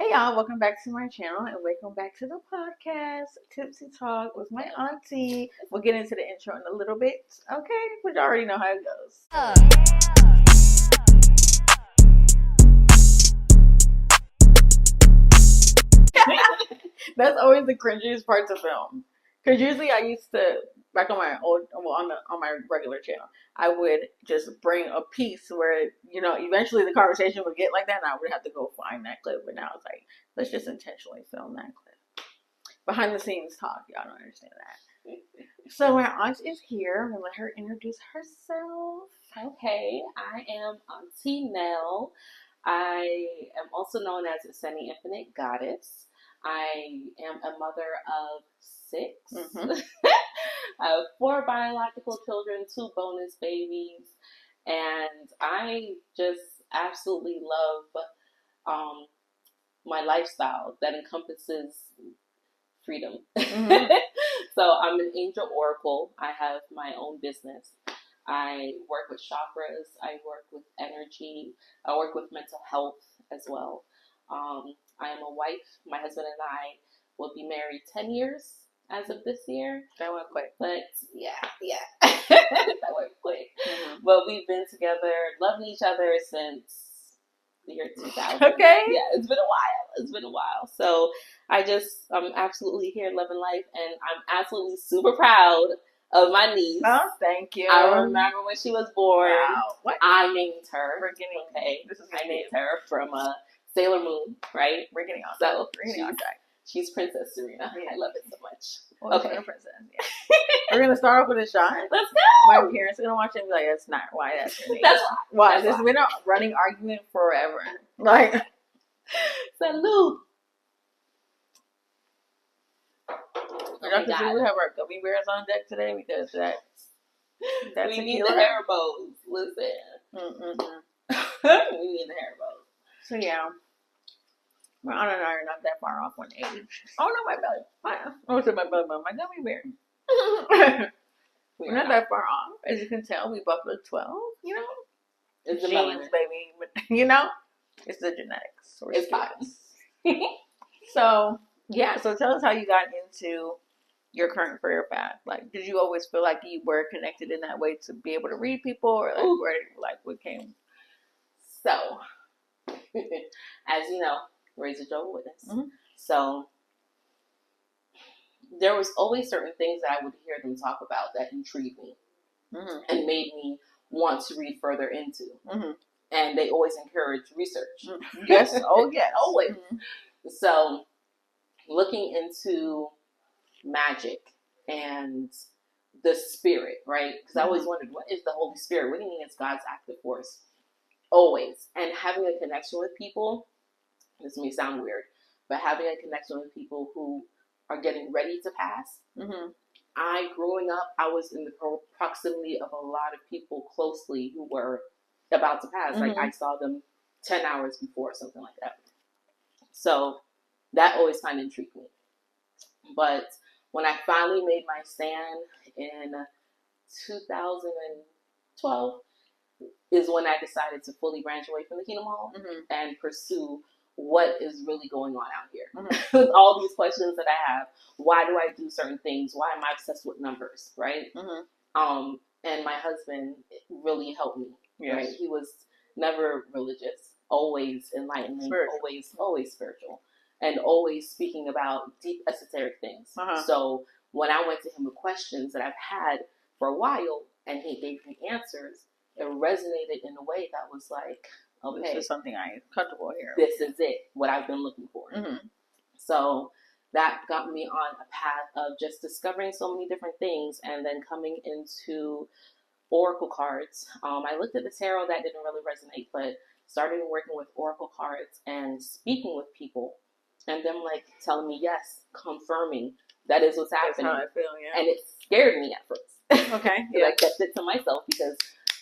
Hey y'all, welcome back to my channel and welcome back to the podcast, Tipsy Talk with my auntie. We'll get into the intro in a little bit, okay? But you already know how it goes. That's always the cringiest part to film. Because usually I used to, back on my old, well, on my regular channel, I would just bring a piece where, eventually the conversation would get like that and I would have to go find that clip. But now it's like, let's just intentionally film that clip. Behind the scenes talk, y'all don't understand that. So my aunt is here. I'm going to let her introduce herself. Okay, I am Auntie Nell. I am also known as a semi-infinite goddess. I am a mother of 6. Mm-hmm. I have 4 biological children, 2 bonus babies, and I just absolutely love my lifestyle that encompasses freedom. Mm-hmm. So I'm an angel oracle. I have my own business. I work with chakras. I work with energy. I work with mental health as well. I am a wife. My husband and I will be married 10 years as of this year. That went quick. But yeah. That went quick. Mm-hmm. But we've been together, loving each other since the year 2000. Okay. Yeah, it's been a while. So I'm absolutely here loving life, and I'm absolutely super proud of my niece. Oh, thank you. I remember when she was born. Wow. What? I named her. We're getting okay. This is I named her from Sailor Moon, right? We're getting off. So we're getting off track. She's Princess Serena. Yeah. I love it so much. Well, okay, princess. Yeah. We're gonna start off with a shot. Let's go. My parents are gonna watch it and be like, "That's not why. That's your name. That's why. That's This has been a running argument forever." Like, salute. we have our gummy bears on deck today because that's we need the hair bows. Listen, we need the hair bows. So yeah, my aunt and I are not that far off on age. Oh no, my belly. Oh, so my belly button, my gummy bear. We're not that far off, as you can tell. We both look 12. It's the genes, baby. But, it's the genetics. It's fine. So yeah, so tell us how you got into your current career path. Like, did you always feel like you were connected in that way to be able to read people, or what came? So, as you know, raised a Jehovah's Witness. Mm-hmm. So there was always certain things that I would hear them talk about that intrigued me and made me want to read further into. Mm-hmm. And they always encourage research. Mm-hmm. Yes. Oh, yes. Always. Mm-hmm. So looking into magic and the spirit, right? Because I always wondered, what is the Holy Spirit? What do you mean it's God's active force? Always. And having a connection with people, this may sound weird, but having a connection with people who are getting ready to pass. Mm-hmm. Growing up, I was in the proximity of a lot of people closely who were about to pass. Mm-hmm. Like, I saw them 10 hours before, something like that. So that always kind of intrigued me. But when I finally made my stand in 2012 is when I decided to fully branch away from the Kingdom Hall and pursue what is really going on out here. With all these questions that I have. Why do I do certain things? Why am I obsessed with numbers, right? And my husband really helped me. Yes. Right? He was never religious, always enlightenment, always spiritual, and always speaking about deep esoteric things. So when I went to him with questions that I've had for a while, and he gave me answers, it resonated in a way that was like, okay, this is something I'm comfortable here. This is it, what I've been looking for. So that got me on a path of just discovering so many different things, and then coming into oracle cards. I looked at the tarot, that didn't really resonate, but started working with oracle cards and speaking with people, and them like telling me yes, confirming that is what's happening. That's how I feel, yeah. And it scared me at first. Okay. Yeah. I kept it to myself because,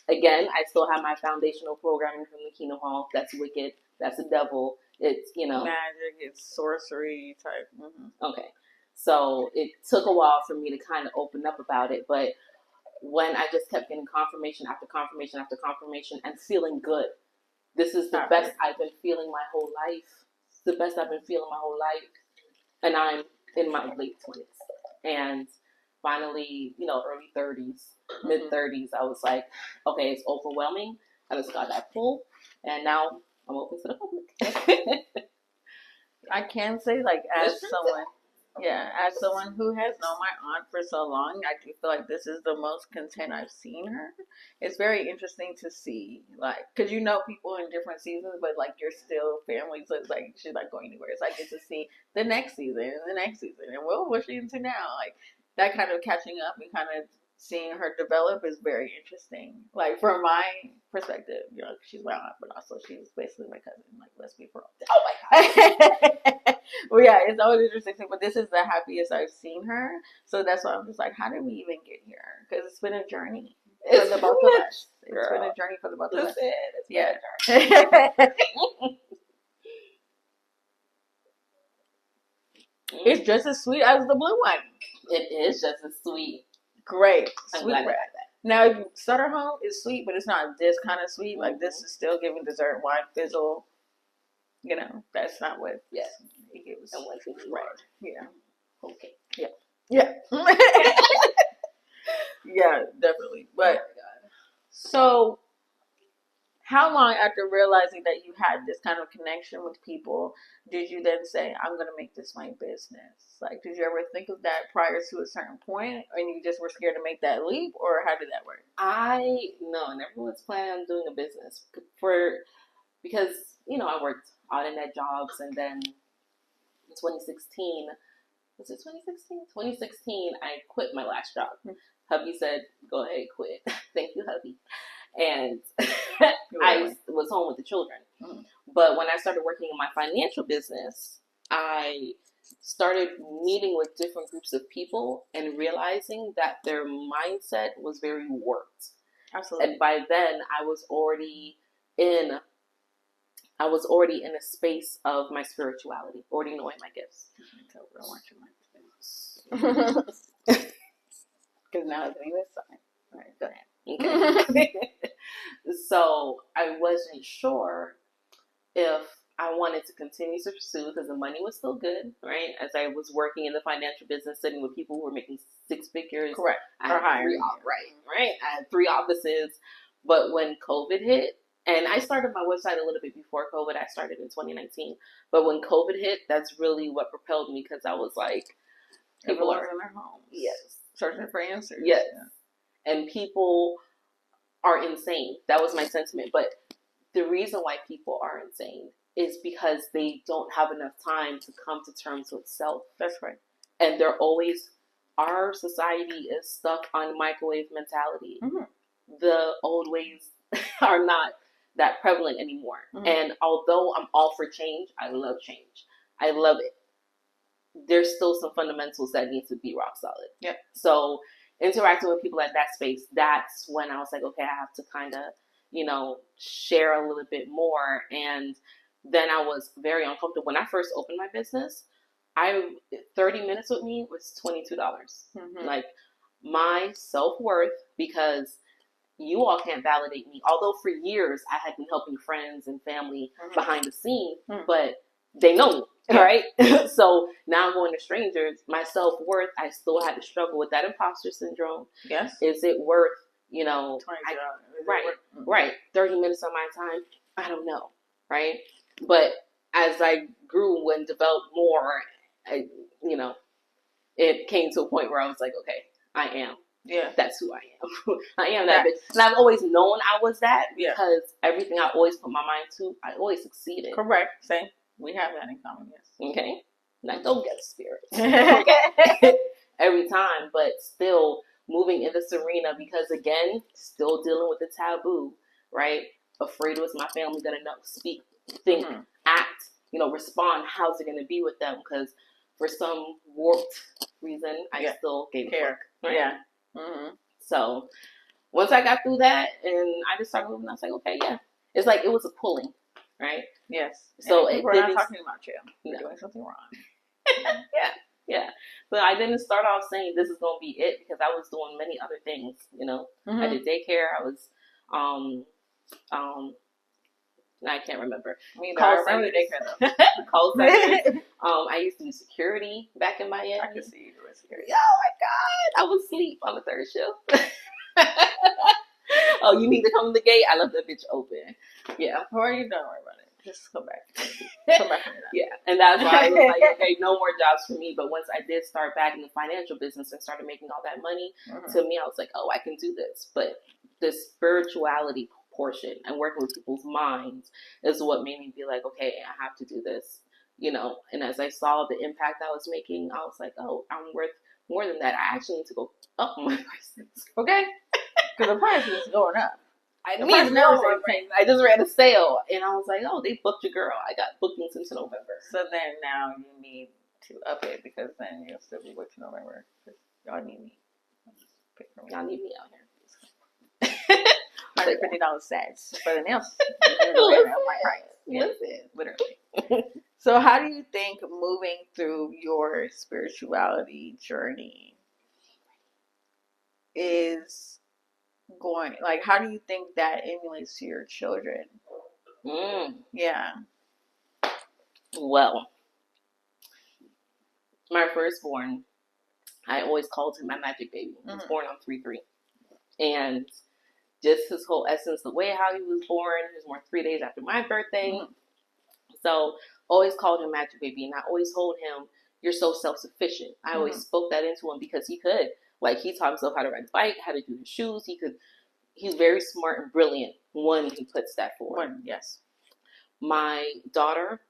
again, I still have my foundational programming from the Kingdom Hall. That's wicked. That's the devil. It's, magic. It's sorcery type. Okay. So it took a while for me to kind of open up about it, but when I just kept getting confirmation after confirmation after confirmation and feeling good. This is the best I've been feeling my whole life. the best I've been feeling my whole life. And I'm in my late 20s. And finally, early 30s, mid 30s, I was like, okay, it's overwhelming. I just got that pull. And now I'm open to the public. I can say, like, as someone who has known my aunt for so long, I do feel like this is the most content I've seen her. It's very interesting to see, like, because people in different seasons, but like you're still family, so it's like she's not going anywhere. It's like get to see the next season and the next season, and what's she into now? Like that kind of catching up and kind of seeing her develop is very interesting. Like from my perspective, she's my aunt, but also she's basically my cousin. Like let's be for real. Oh my god. Well, yeah, it's always interesting, but this is the happiest I've seen her. So that's why I'm just like, how did we even get here? Because it's been a journey for the both of us. It's been a journey for the both of us. It's yeah. It's just as sweet as the blue one. It is just as sweet. Great. I'm sweet glad I got that. Now, Sutter Home is sweet, but it's not this kind of sweet. Like, this is still giving dessert wine fizzle. That's not what it gives. And what you right. Yeah. Okay. Yeah. Yeah. Yeah, definitely. But, so, how long after realizing that you had this kind of connection with people did you then say, I'm going to make this my business? Like, did you ever think of that prior to a certain point, and you just were scared to make that leap, or how did that work? No, I never was planning on doing a business because, I worked odd and net jobs, and then in 2016, was it 2016? 2016, I quit my last job. Hubby said, go ahead, quit. Thank you, hubby. And I was home with the children. Mm-hmm. But when I started working in my financial business, I started meeting with different groups of people and realizing that their mindset was very warped. Absolutely. And by then, I was already in a space of my spirituality, already knowing my gifts. Because now it's this side. All right, go ahead. Okay. So I wasn't sure if I wanted to continue to pursue because the money was still good, right? As I was working in the financial business, sitting with people who were making six figures. Correct. Or higher. Right. I had 3 offices. But when COVID hit, and I started my website a little bit before COVID. I started in 2019. But when COVID hit, that's really what propelled me because I was like, people are in their homes. Yes. Searching for answers. Yes. Yeah. And people are insane. That was my sentiment. But the reason why people are insane is because they don't have enough time to come to terms with self. That's right. And our society is stuck on microwave mentality. Mm-hmm. The old ways are not that prevalent anymore. Mm-hmm. And although I'm all for change, I love change. I love it. There's still some fundamentals that need to be rock solid. Yeah. So interacting with people at that space, that's when I was like, okay, I have to kind of, share a little bit more. And then I was very uncomfortable. When I first opened my business, 30 minutes with me was $22. Mm-hmm. Like my self-worth, because you all can't validate me. Although for years I had been helping friends and family behind the scene, but they know me, right? So now I'm going to strangers. My self-worth, I still had to struggle with that imposter syndrome. Yes. Is it worth, right. 30 minutes of my time? I don't know, right? But as I grew and developed more, it came to a point where I was like, okay, I am. Yeah. That's who I am. I am that bitch. And I've always known I was that because everything I always put my mind to, I always succeeded. Correct. Same. We have that in common, yes. Okay. Now don't get a spirit. Okay. Every time, but still moving in this arena because again, still dealing with the taboo, right? Afraid was my family gonna know, speak, think, act, respond. How's it gonna be with them? Because for some warped reason, I still gave care. Right? Yeah. Mm-hmm. So once I got through that and I just started moving, I was like, okay, yeah. It's like it was a pulling, right? Yes. So we're not talking about you. You're doing something wrong. Yeah. But I didn't start off saying this is gonna be it because I was doing many other things, I did daycare, I was I can't remember. Me neither. I remember the daycare though. Call centers. I used to do security back in Miami. I could see you doing security. Oh my God, I would sleep on the third shift. Oh, you need to come to the gate? I left that bitch open. Yeah. Or you don't worry about it. Just come back. Come back from that. Yeah, and that's why I was like, okay, no more jobs for me. But once I did start back in the financial business and started making all that money, to me, I was like, oh, I can do this. But the spirituality portion and working with people's minds is what made me be like, okay, I have to do this, you know. And as I saw the impact I was making, I was like, oh, I'm worth more than that. I actually need to go up my prices, okay? Because the price is going up. I just ran a sale, and I was like, oh, they booked your girl. I got bookings since November. So then now you need to up it because then you'll still be booked in November. Y'all need me. Y'all need me out here. $150 sets for the nails. Listen. Literally. So how do you think moving through your spirituality journey is going, like, how do you think that emulates to your children? Yeah. Well, my firstborn, I always called him my magic baby. He was born on 3/3. And just his whole essence, the way how he was born, he was born 3 days after my birthday. So always called him magic baby. And I always told him, you're so self-sufficient. I always spoke that into him because he could. Like, he taught himself how to ride a bike, how to do his shoes. He's very smart and brilliant when he puts that forward. Yes. My daughter,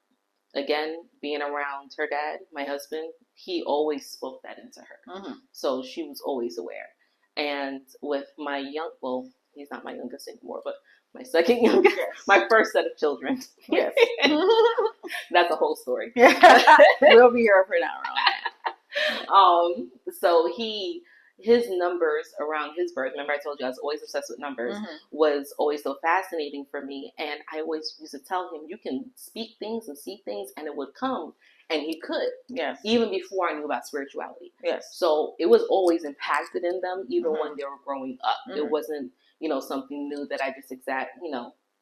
again, being around her dad, my husband, he always spoke that into her. So she was always aware. And with my well, he's not my youngest anymore, but my second youngest, my first set of children. Yes. That's a whole story. We'll be here for an hour on that. So his numbers around his birth, remember I told you I was always obsessed with numbers, was always so fascinating for me. And I always used to tell him, you can speak things and see things and it would come. And he could. Yes. Even before I knew about spirituality. Yes. So it was always impacted in them, even when they were growing up. It wasn't, something new that I just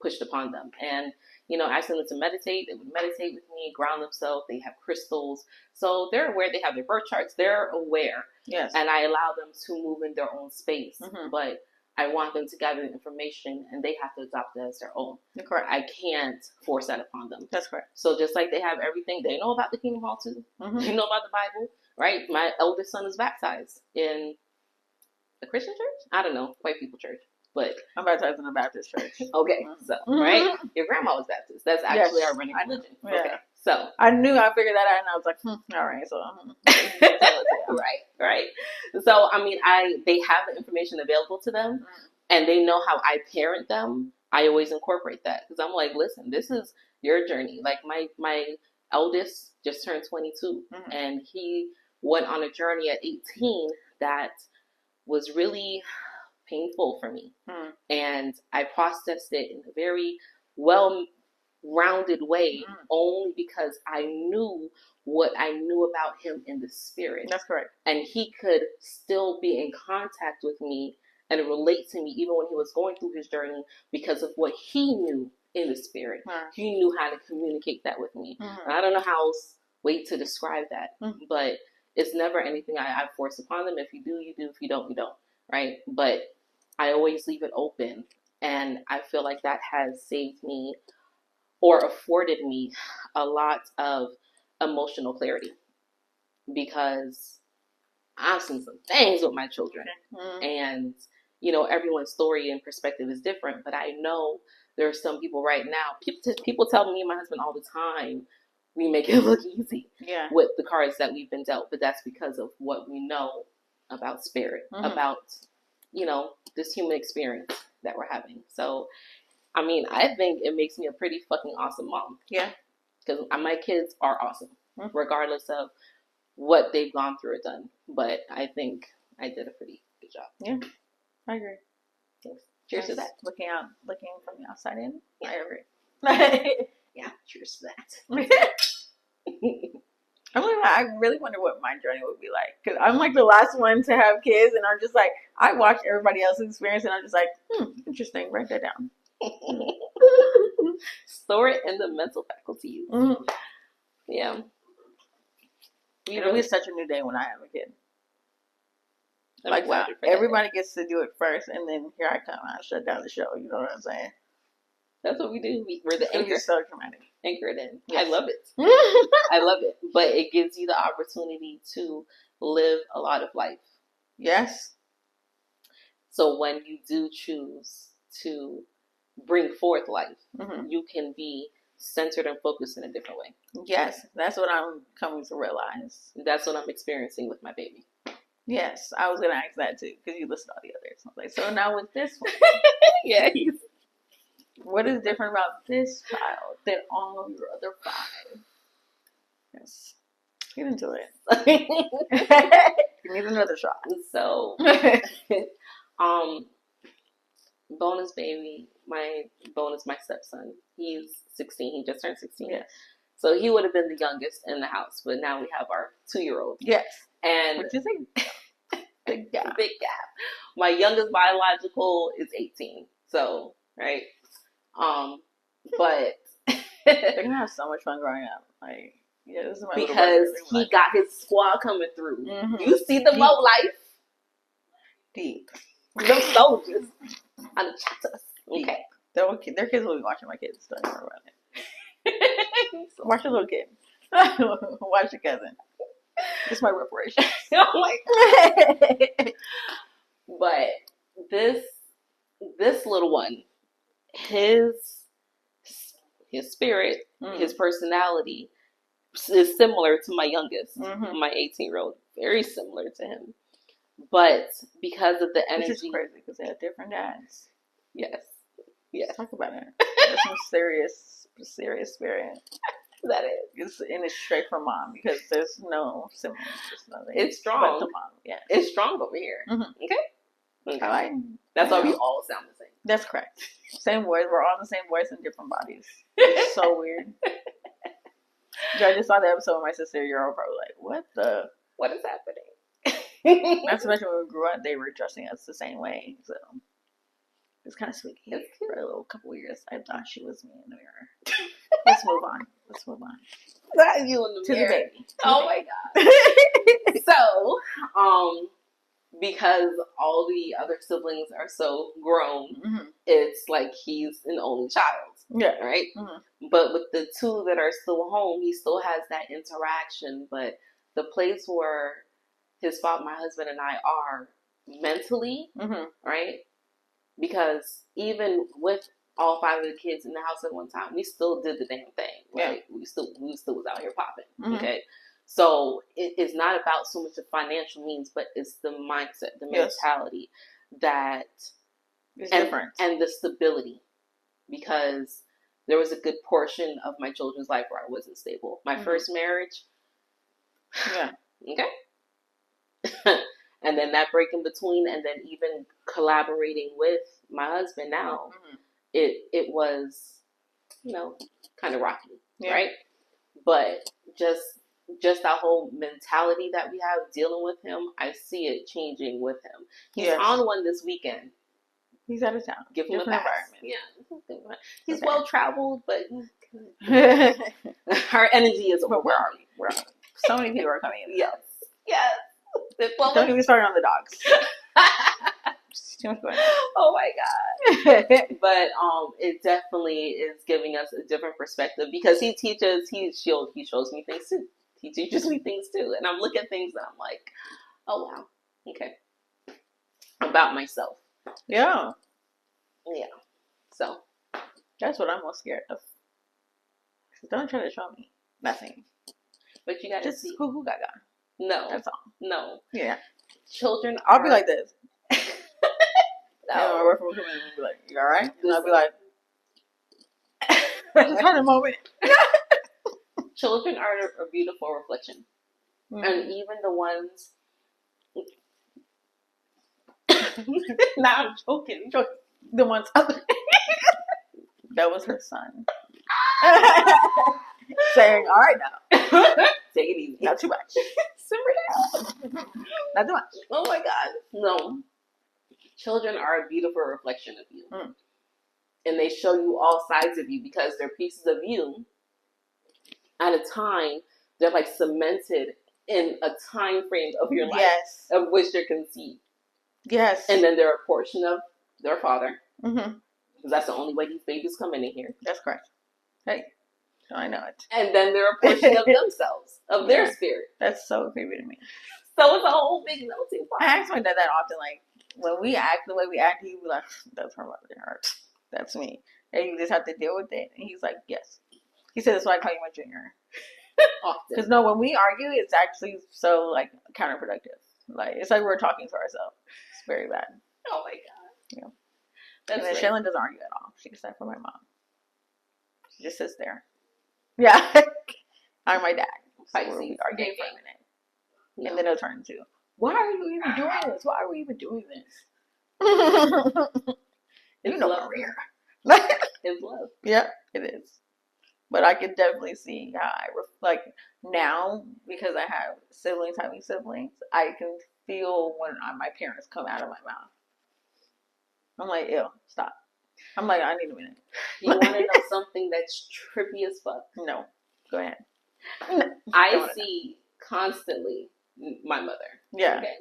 pushed upon them. And, I asked them to meditate. They would meditate with me, ground themselves. They have crystals. So they're aware. They have their birth charts. They're aware. Yes. And I allow them to move in their own space. But I want them to gather the information and they have to adopt it as their own. Correct. I can't force that upon them. That's correct. So just like they have everything, they know about the Kingdom Hall too. They know about the Bible, right? My eldest son is baptized in a Christian church? I don't know, white people church. But I'm baptized in a Baptist church. Okay, so right, your grandma was Baptist. That's actually our running religion. Yeah. Okay, so I figured that out, and I was like, all right, so right. So I mean, they have the information available to them, and they know how I parent them. I always incorporate that because I'm like, listen, this is your journey. Like my eldest just turned 22, and he went on a journey at 18 that was really painful for me. And I processed it in a very well-rounded way only because I knew what I knew about him in the spirit. That's correct. And he could still be in contact with me and relate to me even when he was going through his journey because of what he knew in the spirit. He knew how to communicate that with me. And I don't know how else way to describe that, but it's never anything I force upon them. If you do, you do. If you don't, you don't. Right? But I always leave it open. And I feel like that has saved me or afforded me a lot of emotional clarity because I've seen some things with my children. And, everyone's story and perspective is different. But I know there are some people right now, people tell me and my husband all the time, we make it look easy with the cards that we've been dealt. But that's because of what we know about spirit, about this human experience that we're having. So, I mean, I think it makes me a pretty fucking awesome mom. Yeah. Because my kids are awesome, regardless of what they've gone through or done. But I think I did a pretty good job. Yeah, I agree. Thanks. Cheers to that. Looking from the outside in. Yeah. I agree. Yeah, cheers to that. I really wonder what my journey would be like because I'm like the last one to have kids, and I'm just like I watch everybody else's experience, and I'm just like, interesting. Write that down. Store it in the mental faculties. Mm-hmm. Yeah. It'll be such a new day when I have a kid. Like now, everybody gets to do it first, and then here I come. I shut down the show. You know what I'm saying? That's what we do. We're the anchor. So dramatic. Anchored in. Yes. I love it. I love it. But it gives you the opportunity to live a lot of life. Yes. So when you do choose to bring forth life, mm-hmm. you can be centered and focused in a different way. Yes, that's what I'm coming to realize. That's what I'm experiencing with my baby. Yes, I was going to ask that too, because you listed all the others. I was like, so now with this one. Yeah. What is different about this child than all of your other 5? Yes. Get into it. You need another shot. So, bonus baby, my stepson. He's 16. He just turned 16. Yes. So he would have been the youngest in the house, but now we have our 2-year-old. Yes. And which is a big gap. Big gap. My youngest biological is 18. So, right. But they're gonna have so much fun growing up. Like, yeah, this is my because he got his squad coming through. Mm-hmm. You see the Mo life deep. Them soldiers on the chapters. Okay. Their kids will be watching my kids. Don't worry about it. Watch your little kid. Watch your cousin. It's my reparation. Oh my God. But this little one, his spirit, his personality is similar to my youngest, my 18-year-old. Very similar to him. But because of the energy. Which is crazy because they have different dads. Yes. Yes. Talk about it. That's some serious spirit. That is. And it's straight from mom because there's no siblings. It's strong. But mom, yeah. It's strong over here. Okay? Okay. That's why we all sound the same. That's correct. Same voice. We're all the same voice in different bodies. It's so weird. I just saw the episode with my sister. You're all probably like, what is happening? Not to mention when we grew up, they were dressing us the same way. So it's kind of sweet. For a little couple of years, I thought she was me in the mirror. Let's move on. Not you in the mirror. The baby. My God. So, because all the other siblings are so grown, it's like he's an only child. Yeah. Right? But with the 2 that are still home, he still has that interaction. But the place where my husband and I are mentally, right? Because even with all 5 of the kids in the house at one time, we still did the damn thing, right? Yeah. We still was out here popping, okay? So it's not about so much the financial means, but it's the mindset, the mentality that is different. And the stability. Because there was a good portion of my children's life where I wasn't stable. My first marriage. Yeah. Okay. And then that break in between, and then even collaborating with my husband now, it was, kind of rocky, right? But just that whole mentality that we have dealing with him, I see it changing with him. He's on one this weekend. He's out of town. Give him a pass. Yeah. He's well traveled, but our energy is over. Where are we? So many people are coming in. Yes. Don't even start on the dogs. Oh my God. But it definitely is giving us a different perspective because he shows me things too. He teaches me things too. And I'm looking at things and I'm like, oh wow. Okay. About myself. Yeah. Yeah. So that's what I'm most scared of. Don't try to show me nothing. But you gotta just see. Goo gaga. No. That's all. No. Yeah. Children I'll be like this. No. And my referee will come in and be like, you alright? And I'll be like, just had a moment. Children are a beautiful reflection. And even the ones now I'm joking. The ones that was her son. Saying, alright now. Take it easy. Not too much. Simmer down. Not too much. Oh my God. No. Children are a beautiful reflection of you. and they show you all sides of you because they're pieces of you at a time. They're like cemented in a time frame of your life of which they're conceived. Yes. And then they're a portion of their father. Mm-hmm. Because that's the only way these babies come in here. That's correct. Hey, I know it. And then they're a portion of themselves, of their spirit. That's so creepy to me. So it's a whole big melting pot. I ask my dad that often, like, when we act the way we act, he'd be like, that's her mother. That's me. And you just have to deal with it. And he's like, yes. He said, that's why I call you my junior. Because no, when we argue, it's actually so, like, counterproductive. Like, it's like we're talking to ourselves. It's very bad. Oh my God. Yeah. And then Shaylin doesn't argue at all. She gets that from my mom. She just sits there. Yeah. I'm my dad. So we argue for a minute. No. And then it'll turn into, why are you even doing this? Why are we even doing this? It's know love. It's love. Yeah, it is. But I can definitely see how like now, because I have siblings having siblings, I can feel when my parents come out of my mouth. I'm like, ew, stop. I'm like, I need a minute. You want to know something that's trippy as fuck? No. Go ahead. I see constantly my mother. Yeah. Okay?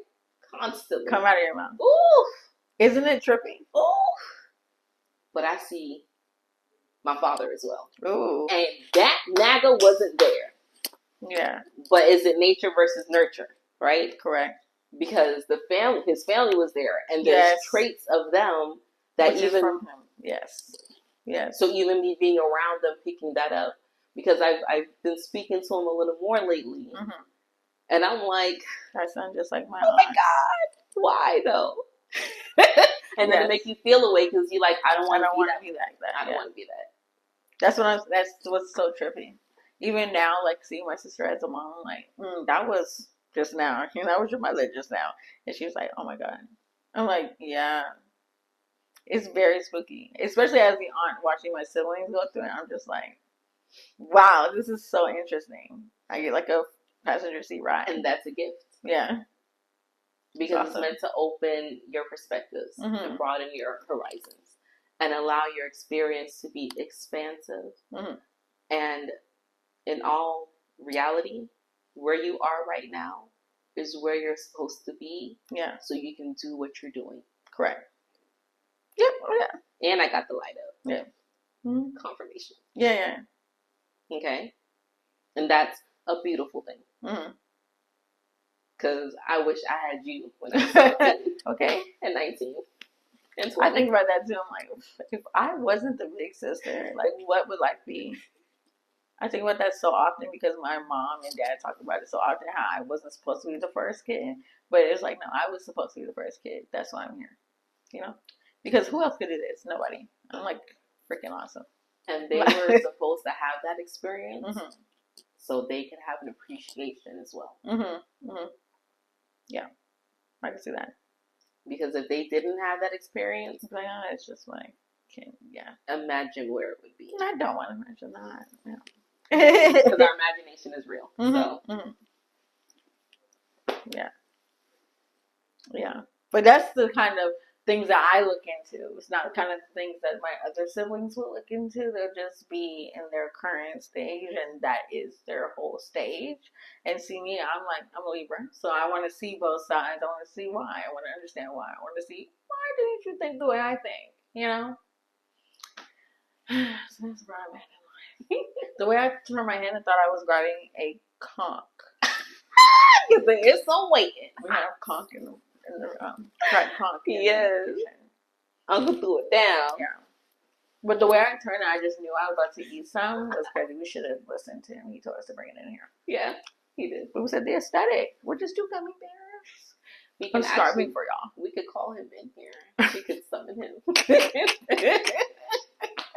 Constantly. Come out of your mouth. Ooh. Isn't it trippy? Ooh. But I see my father as well. Ooh. And that naga wasn't there. Yeah. But is it nature versus nurture? Right? Correct. Because his family was there, and there's traits of them that which even from him. Yes. Yes. So even me being around them, picking that up, because I've been speaking to him a little more lately, and I'm like, that sounds just like my aunt. My God, why though? And then to make you feel away because you like, I don't want to be like that. I don't want to be that. That's what's so trippy. Even now, like seeing my sister as a mom, like that was just now. That was your mother just now, and she was like, "Oh my God." I'm like, yeah. It's very spooky, especially as the aunt watching my siblings go through it. I'm just like, wow, this is so interesting. I get like a passenger seat ride, and that's a gift. Yeah, because it's meant to open your perspectives and broaden your horizons and allow your experience to be expansive. And in all reality, where you are right now is where you're supposed to be. Yeah, so you can do what you're doing. Correct. Yep. Oh, yeah. And I got the light up. Yeah. Confirmation. Yeah, yeah. Okay. And that's a beautiful thing. Because I wish I had you when I was 17. Okay. And 19. And 20. I think about that too. I'm like, if I wasn't the big sister, like, what would life be? I think about that so often because my mom and dad talk about it so often, how I wasn't supposed to be the first kid. But it's like, no, I was supposed to be the first kid. That's why I'm here. You know? Because who else could do this? Nobody. I'm like freaking awesome. And they were supposed to have that experience so they could have an appreciation as well. Yeah. I can see that. Because if they didn't have that experience, like, oh, it's just like, imagine where it would be. I don't want to imagine that. Because our imagination is real. So. Yeah. Yeah. But that's the kind of things that I look into. It's not the kind of things that my other siblings will look into. They'll just be in their current stage, and that is their whole stage. And see me, I'm like, I'm a Libra, so I want to see both sides. I want to see why. I want to understand why. I want to see, why didn't you think the way I think? You know? So that's where I'm at in life. The way I turned my hand, I thought I was grabbing a conch. It's so waiting. We have conch in the fried conch. Yes. Uncle threw it down. Yeah. But the way I turned it, I just knew I was about to eat some. It was crazy. We should have listened to him. He told us to bring it in here. Yeah, he did. But we said the aesthetic. We're just two gummy bears. I'm starving for y'all. We could call him in here. We could summon him.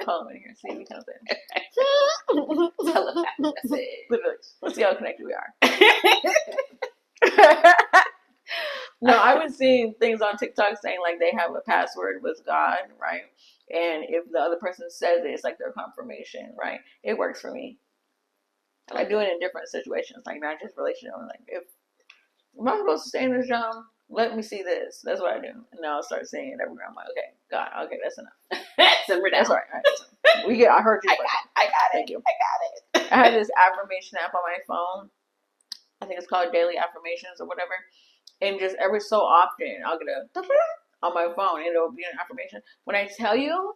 Call him in here. See if he comes in. Telepathy. That's it. Literally. Let's see how connected we are. No, I was seeing things on TikTok saying like they have a password with God, right? And if the other person says it, it's like their confirmation, right? It works for me. I do it in different situations, like not just relational. Like, if am I supposed to stay in this job? Let me see this. That's what I do. And now I'll start saying it everywhere. I'm like, okay, God, okay, that's enough. Simmer down. That's all right. All right. I heard you. I got Thank it. you. I got it. I have this affirmation app on my phone. I think it's called Daily Affirmations or whatever. And just every so often, I'll get a on my phone, and it'll be an affirmation. When I tell you,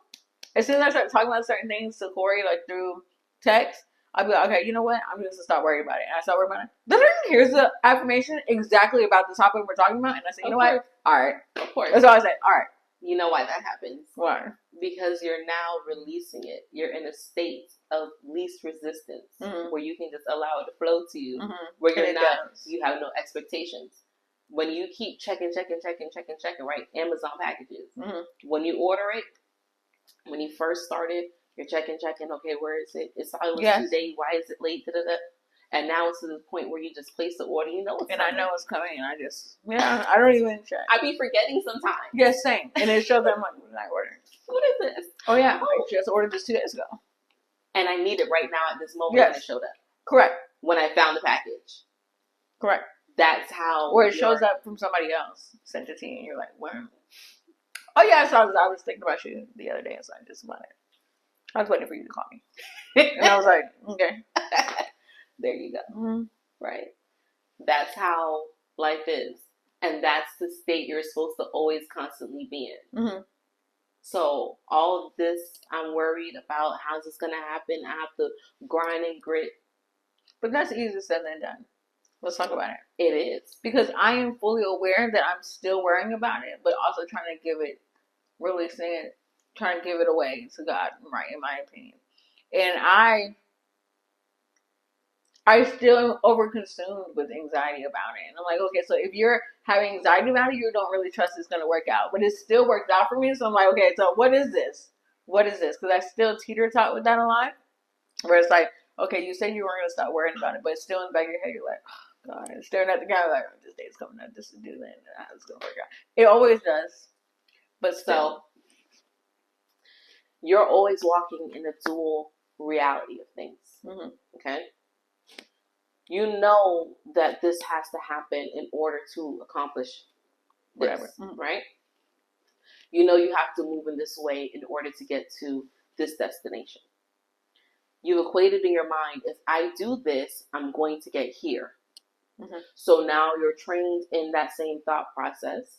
as soon as I start talking about certain things to Corey, like through text, I'll be like, okay, you know what? I'm just gonna stop worrying about it. And I start worrying about it. Here's the affirmation exactly about the topic we're talking about. And I say, you know what? All right. Of course. That's all I say. All right. You know why that happens? Why? Because you're now releasing it. You're in a state of least resistance where you can just allow it to flow to you, where you have no expectations. When you keep checking, right? Amazon packages. When you order it, when you first started, you're checking, okay, where is it? It's almost today. Why is it late? Da-da-da. And now it's to the point where you just place the order, you know it's coming. I know it's coming, and I don't even check. I be forgetting sometimes. Yes, same. And it shows that I'm like, what did I order? What is this? Oh, yeah. I just ordered this 2 days ago. And I need it right now at this moment when it showed up. Correct. When I found the package. Correct. That's how. Or it shows up from somebody else, sent it to you, and you're like, where? Oh, yeah, so I was thinking about you the other day, and so I just wanted. I was waiting for you to call me. And I was like, okay. There you go. Right. That's how life is. And that's the state you're supposed to always constantly be in. So all of this, I'm worried about how's this going to happen. I have to grind and grit. But that's easier said than done. Let's talk about it. It is. Because I am fully aware that I'm still worrying about it, but also trying to releasing it, trying to give it away to God, right, in my opinion. And I still am overconsumed with anxiety about it. And I'm like, okay, so if you're having anxiety about it, you don't really trust it's going to work out. But it still worked out for me. So I'm like, okay, so what is this? What is this? Because I still teeter-tot with that a lot. Where it's like, okay, you said you weren't going to stop worrying about it, but it's still in the back of your head. You're like, oh, God. And staring at the camera like, oh, this day's coming up. This is due then. It's going to work out. It always does. But still. You're always walking in a dual reality of things. Okay? You know that this has to happen in order to accomplish this, right? You know you have to move in this way in order to get to this destination. You equated in your mind, if I do this, I'm going to get here. So now you're trained in that same thought process,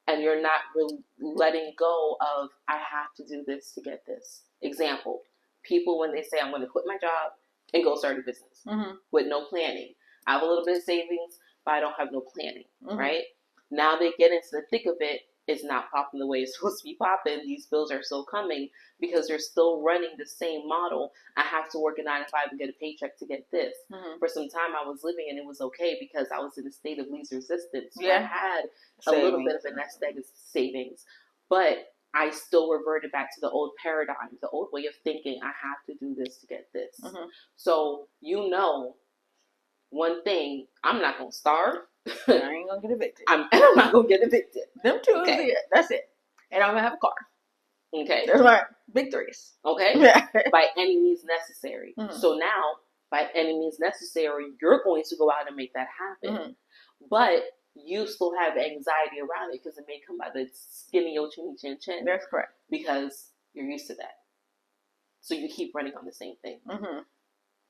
and you're not really letting go of, I have to do this to get this. Example, people when they say, I'm going to quit my job and go start a business with no planning. I have a little bit of savings, but I don't have no planning, right? Now they get into the thick of it. It's not popping the way it's supposed to be popping. These bills are still coming because they're still running the same model. I have to work a 9 to 5 and get a paycheck to get this. For some time I was living and it was okay because I was in a state of least resistance. So I had a little bit of a nest egg of savings, but I still reverted back to the old paradigm, the old way of thinking. I have to do this to get this. So you know, one thing, I'm not going to starve. I ain't going to get evicted. I'm not going to get evicted. Them two is it. That's it. And I'm going to have a car. Okay. There's my big threes. Okay. By any means necessary. So now, by any means necessary, you're going to go out and make that happen. But you still have anxiety around it because it may come by the skin of your chin chin. That's correct. Because you're used to that. So you keep running on the same thing.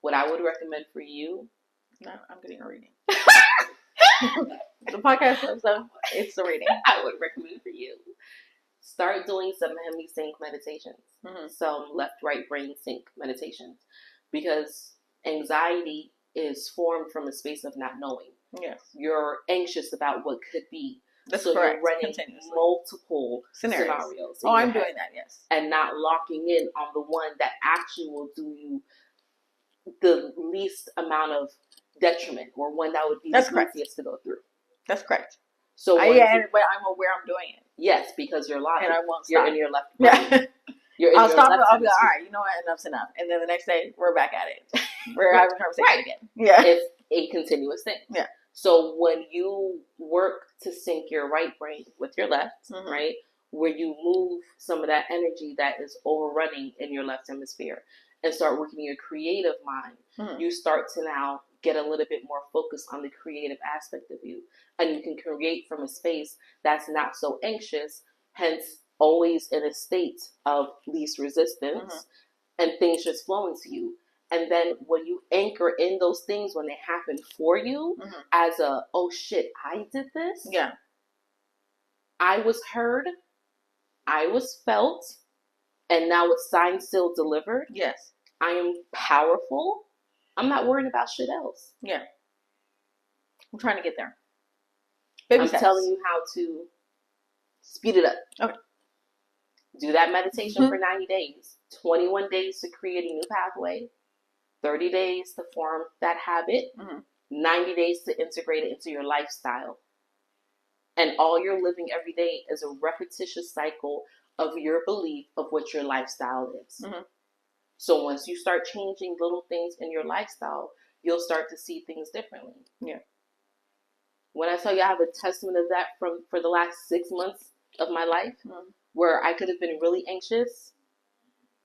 What I would recommend for you. No, I'm getting a reading. The podcast shows, so it's the reading. I would recommend for you. Start doing some hemi-sync meditations. Some left-right brain sync meditations. Because anxiety is formed from a space of not knowing. Yes. You're anxious about what could be. That's so correct. You're running multiple scenarios. Oh, I'm doing that, yes. And not locking in on the one that actually will do you the least amount of detriment, or one that would be the easiest to go through. That's correct. So but I'm aware I'm doing it. Yes, because you're lying. And I won't stop. You're in your left brain. I'll stop it. I'll be like, all right, you know what? Enough's enough. And then the next day, we're back at it. We're having a conversation again. Yeah. It's a continuous thing. Yeah. So when you work to sync your right brain with your left, right, where you move some of that energy that is overrunning in your left hemisphere and start working your creative mind, you start to now get a little bit more focused on the creative aspect of you. And you can create from a space that's not so anxious, hence always in a state of least resistance, and things just flowing to you. And then when you anchor in those things when they happen for you, as a, oh shit, I did this. Yeah. I was heard. I was felt. And now it's signed, sealed, delivered. Yes. I am powerful. I'm not worried about shit else. Yeah. I'm trying to get there. I'm telling you how to speed it up. Okay. Do that meditation for 90 days. 21 days to create a new pathway. 30 days to form that habit. 90 days to integrate it into your lifestyle. And all you're living every day is a repetitious cycle of your belief of what your lifestyle is. So once you start changing little things in your lifestyle, you'll start to see things differently. Yeah. When I tell you I have a testament of that for the last 6 months of my life, where I could have been really anxious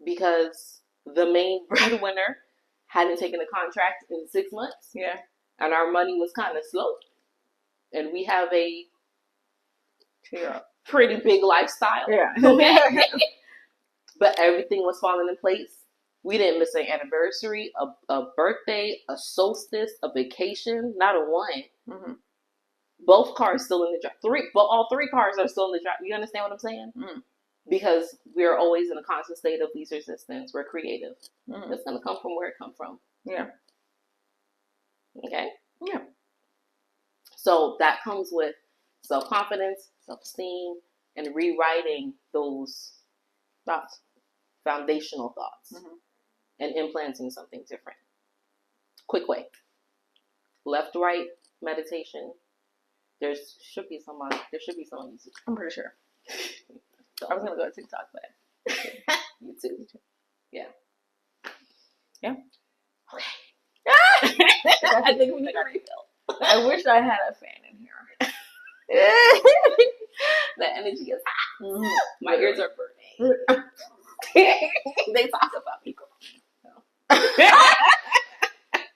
because the main breadwinner hadn't taken a contract in 6 months. Yeah. And our money was kind of slow. And we have a pretty big lifestyle. Yeah. Okay. But everything was falling in place. We didn't miss an anniversary, a birthday, a solstice, a vacation, not a one. Both cars still in the drive. All three cars are still in the drive. You understand what I'm saying? Because we're always in a constant state of least resistance. We're creative. It's going to come from where it comes from. Yeah. Okay? Yeah. So that comes with self-confidence, self-esteem, and rewriting those thoughts, foundational thoughts, and implanting something different. Quick way. Left, right, meditation. There should be some on YouTube. I'm pretty sure. So I was gonna go to TikTok, but YouTube. Yeah. Yeah. Okay. I think we need a refill. I wish I had a fan in here. The energy is hot. My ears are burning. They talk about people.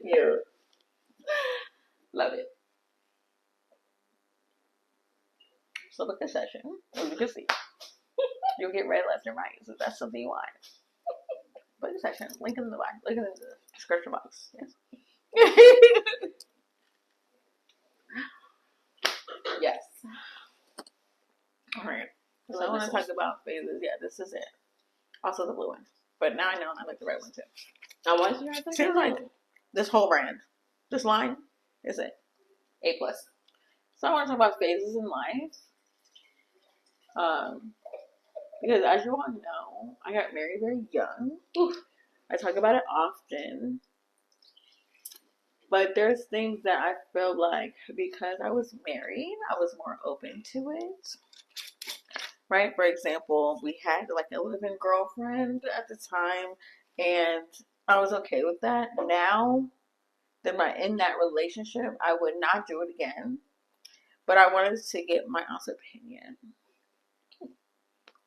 Yeah. Love it. So book a session, as you can see. You'll get red left and right, so that's something you want. Book a session. Link in the box. Link in the description box. Yes. Yes. Alright. So I want to talk about phases. Yeah, this is it. Also the blue one. But now I know I like the red one too. I want you to Seems like this whole brand. This line is it. A+. So I want to talk about phases in life. Because as you all know, I got married very young. I talk about it often. But there's things that I feel like because I was married, I was more open to it. Right? For example, we had like a live-in girlfriend at the time, and I was okay with that. Now that I'm in that relationship, I would not do it again. But I wanted to get my aunt's opinion.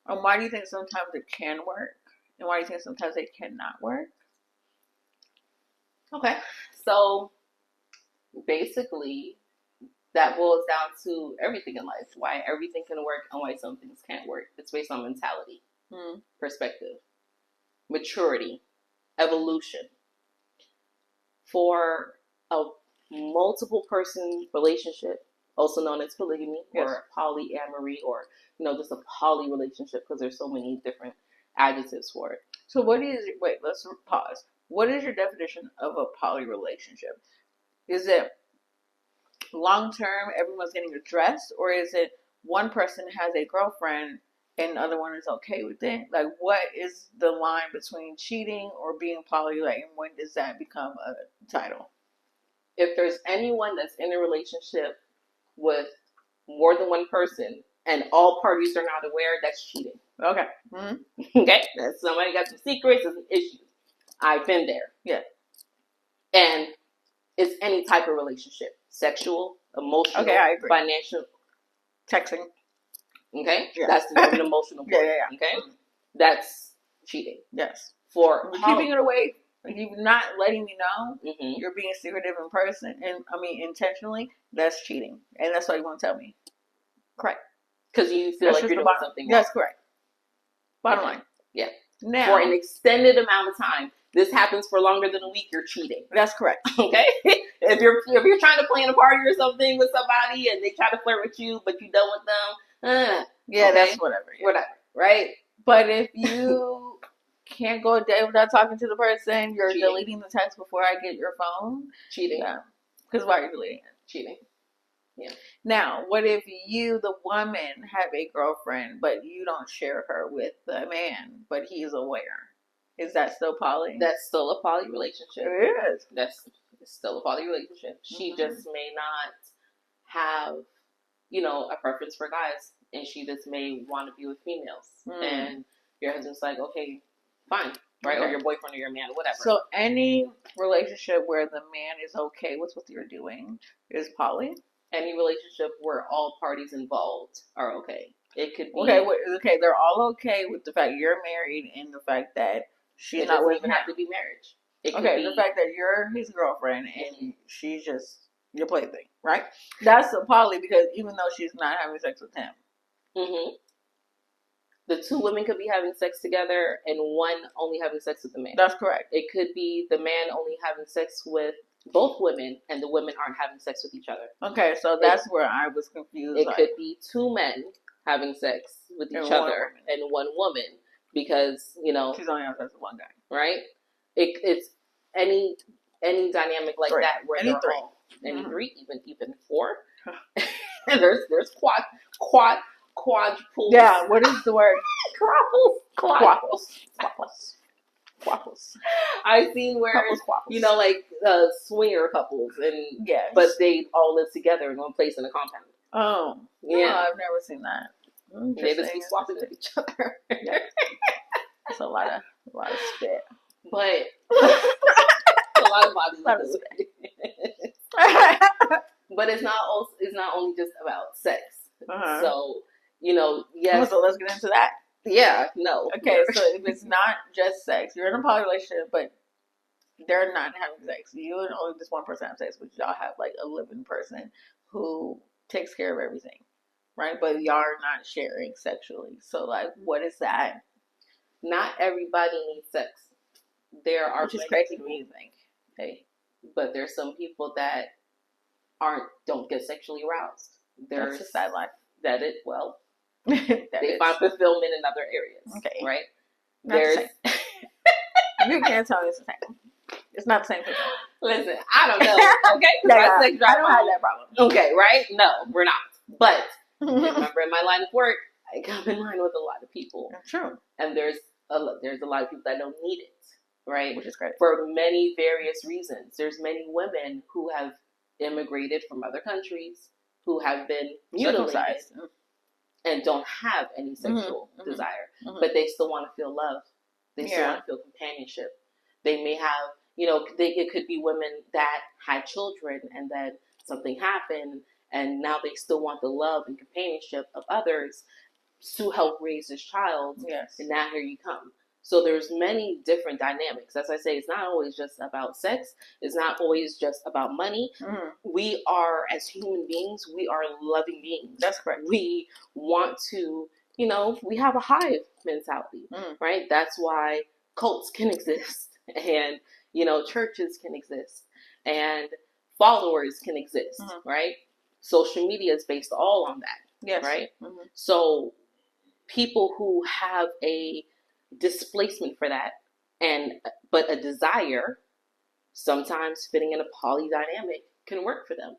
Why do you think sometimes it can work? And why do you think sometimes it cannot work? Okay. So basically, that boils down to everything in life. Why everything can work and why some things can't work. It's based on mentality, perspective, maturity, evolution. For a multiple person relationship, also known as polygamy, or polyamory, or just a poly relationship, because there's so many different adjectives for it. So let's pause. What is your definition of a poly relationship? Is it long term, everyone's getting addressed, or is it one person has a girlfriend and the other one is okay with it? Like, what is the line between cheating or being poly? Like, and when does that become a title? If there's anyone that's in a relationship with more than one person and all parties are not aware, that's cheating. Okay. Okay? That's somebody got some secrets and some issues. I've been there. Yeah. And it's any type of relationship. Sexual, emotional, I agree. Financial. Texting. Okay? Yeah. That's the emotional part. Yeah. Okay? That's cheating. Yes. For keeping it away If you're not letting me know, Mm-hmm. you're being secretive in person, and I mean intentionally, that's cheating, and that's why you won't tell me. Correct. Because you feel That's like you're doing something wrong. That's correct. Bottom line. Yeah. Now, for an extended amount of time, this happens for longer than a week, you're cheating. That's correct. Okay? If you're trying to plan a party or something with somebody and they try to flirt with you, but you done with them, yeah, okay? That's whatever. Yeah. Whatever, right? But if you can't go a day without talking to the person, you're cheating. Deleting the text before I get your phone. Cheating. Yeah. Because why are you deleting it? Cheating. Yeah. Now, what if you, the woman, have a girlfriend, but you don't share her with the man, but he's aware? Is that still poly? That's still a poly relationship. It is. That's still a poly relationship. She just may not have, a preference for guys, and she just may want to be with females. And your husband's like, okay, fine, right? Okay. Or your boyfriend or your man, whatever. So any relationship where the man is okay with what you're doing is poly? Any relationship where all parties involved are okay. It could be okay. They're all okay with the fact you're married and the fact that she's not with him. It doesn't even have to be marriage. It could be the fact that you're his girlfriend and she's just your plaything, right? That's a poly because even though she's not having sex with him, the two women could be having sex together and one only having sex with the man. That's correct. It could be the man only having sex with both women and the women aren't having sex with each other. Okay, so that's where I was confused. It could be two men having sex with each other and one woman because, she's only having sex with one guy. Right? It's any dynamic like that where any three. Any three, even four. And there's quadruples. Yeah, what is the word? Quapples. I've seen where like swinger couples and but they all live together in one place in a compound. Oh, yeah, no, I've never seen that. They just be swapping with each other. Yeah. That's a lot of spit, but a lot of bodies. A lot of spit. But it's not only just about sex. So yes. So let's get into that. Yeah, no. Okay, so if it's not just sex, you're in a poly relationship, but they're not having sex. You and only this one person have sex, but y'all have like a living person who takes care of everything, right? But y'all are not sharing sexually. So like, what is that? Not everybody needs sex. There are which is crazy to me, you think. Hey, but there's some people that don't get sexually aroused. That's a sad life. That it they find fulfillment in other areas. Okay. Right? You can't tell me it's the same. It's not the same thing. Listen, I don't know. Okay? I don't have that problem. Okay, right? No, we're not. But remember, in my line of work, I come in line with a lot of people. True. And there's a lot of people that don't need it. Right? Which is great. For many various reasons. There's many women who have immigrated from other countries who have been mutilated and don't have any sexual desire, but they still want to feel love. They still want to feel companionship. They may have, it could be women that had children and then something happened and now they still want the love and companionship of others to help raise this child. Yes. And now here you come. So there's many different dynamics. As I say, it's not always just about sex. It's not always just about money. We are, as human beings, we are loving beings. That's correct. We want to, we have a hive mentality, right? That's why cults can exist and, churches can exist and followers can exist, right? Social media is based all on that, yes. Right? So people who have a displacement for that but a desire, sometimes fitting in a poly dynamic can work for them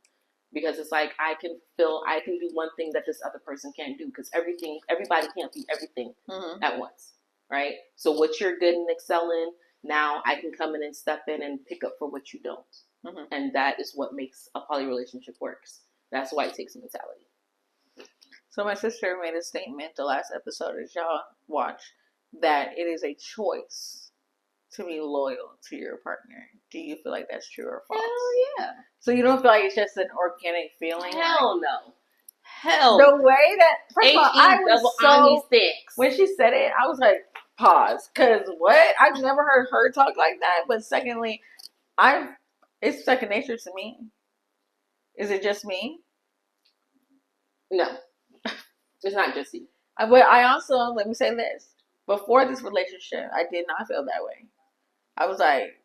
because it's like I can do one thing that this other person can't do because everybody can't be everything at once, right? So what you're good and excel in, now I can come in and step in and pick up for what you don't, and that is what makes a poly relationship works. That's why it takes a mentality. So my sister made a statement the last episode that y'all watched, that it is a choice to be loyal to your partner. Do you feel like that's true or false? Hell yeah. So you don't feel like it's just an organic feeling? Hell no. Hell. The way that, first of all, I was so, when she said it, I was like, Pause. Because what? I've never heard her talk like that. But secondly, it's second nature to me. Is it just me? No, it's not just you. But I also, let me say this. Before this relationship, I did not feel that way. I was like,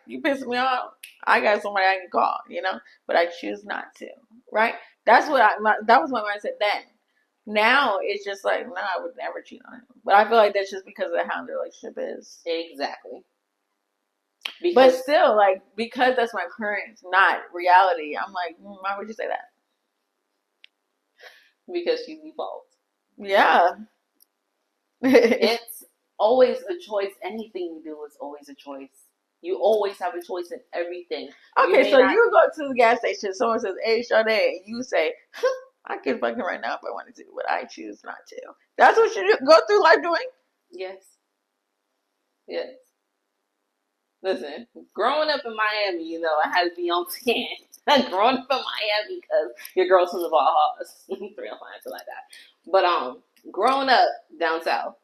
you pissing me off. I got somebody I can call, but I choose not to, right? That was my mindset then. Now it's just like, no, I would never cheat on him. But I feel like that's just because of how the relationship is. Exactly. But still, because that's my current, not reality, I'm like, why would you say that? Because she's evolved. Yeah. It's always a choice. Anything you do is always a choice. You always have a choice in everything. Okay, you go to the gas station, someone says, hey, Sade, and you say, I could fuck him right now if I wanted to, but I choose not to. That's what you go through life doing? Yes. Yes. Listen, growing up in Miami, I had to be on 10. Growing up in Miami because your girl's from the Bahamas. 305, something like that. But growing up down south,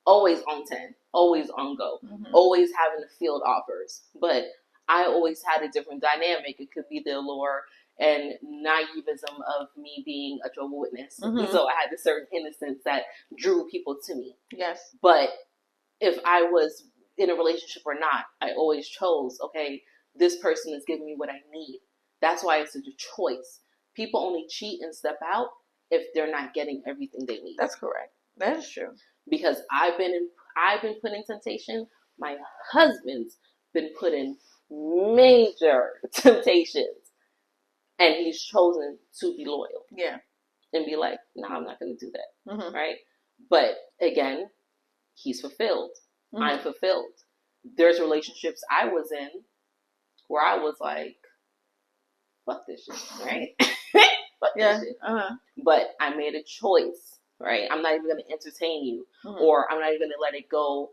always on 10, always on go, always having the field offers. But I always had a different dynamic. It could be the allure and naivism of me being a Jehovah's Witness. So I had a certain innocence that drew people to me. Yes. But if I was in a relationship or not, I always chose, okay, this person is giving me what I need. That's why it's a choice. People only cheat and step out if they're not getting everything they need. That's correct. That is true. Because I've been put in temptation. My husband's been put in major temptations, and he's chosen to be loyal. Yeah. And be like, no, I'm not going to do that. Right? But again, he's fulfilled. I'm fulfilled. There's relationships I was in where I was like, fuck this shit, right? Fuck this shit. But I made a choice, right? I'm not even going to entertain you, or I'm not even going to let it go,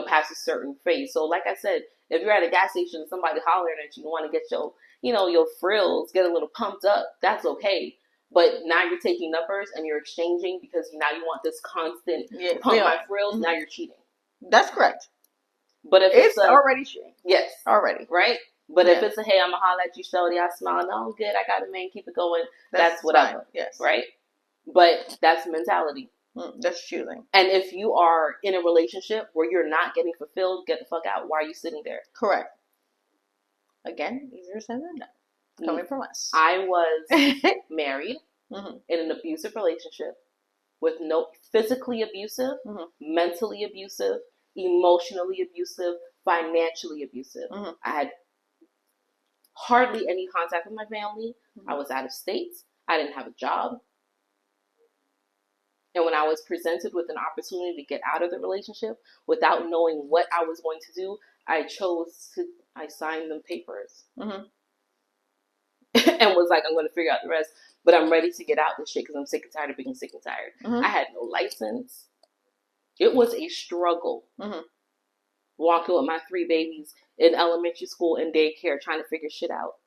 past a certain phase. So like I said, if you're at a gas station and somebody hollering at you, you want to get your, your frills, get a little pumped up, that's okay. But now you're taking numbers and you're exchanging because now you want this constant pump my frills. Now you're cheating. That's correct. But if it's already cheating. Yes. Already. Right? But if it's a, hey, I'm going to holler at you, Shorty, I smile, no, I'm good, I got a man, keep it going. That's whatever. Fine. Yes. Right? But that's mentality. That's choosing. And if you are in a relationship where you're not getting fulfilled, get the fuck out. Why are you sitting there? Correct. Again, easier said than done. Coming from us. I was married in an abusive relationship with no physically abusive, mentally abusive, emotionally abusive, financially abusive. I had hardly any contact with my family. I was out of state. I didn't have a job. And when I was presented with an opportunity to get out of the relationship without knowing what I was going to do, I signed them papers. And was like, I'm going to figure out the rest. But I'm ready to get out this shit because I'm sick and tired of being sick and tired. I had no license. It was a struggle. Walking with my 3 babies in elementary school and daycare trying to figure shit out.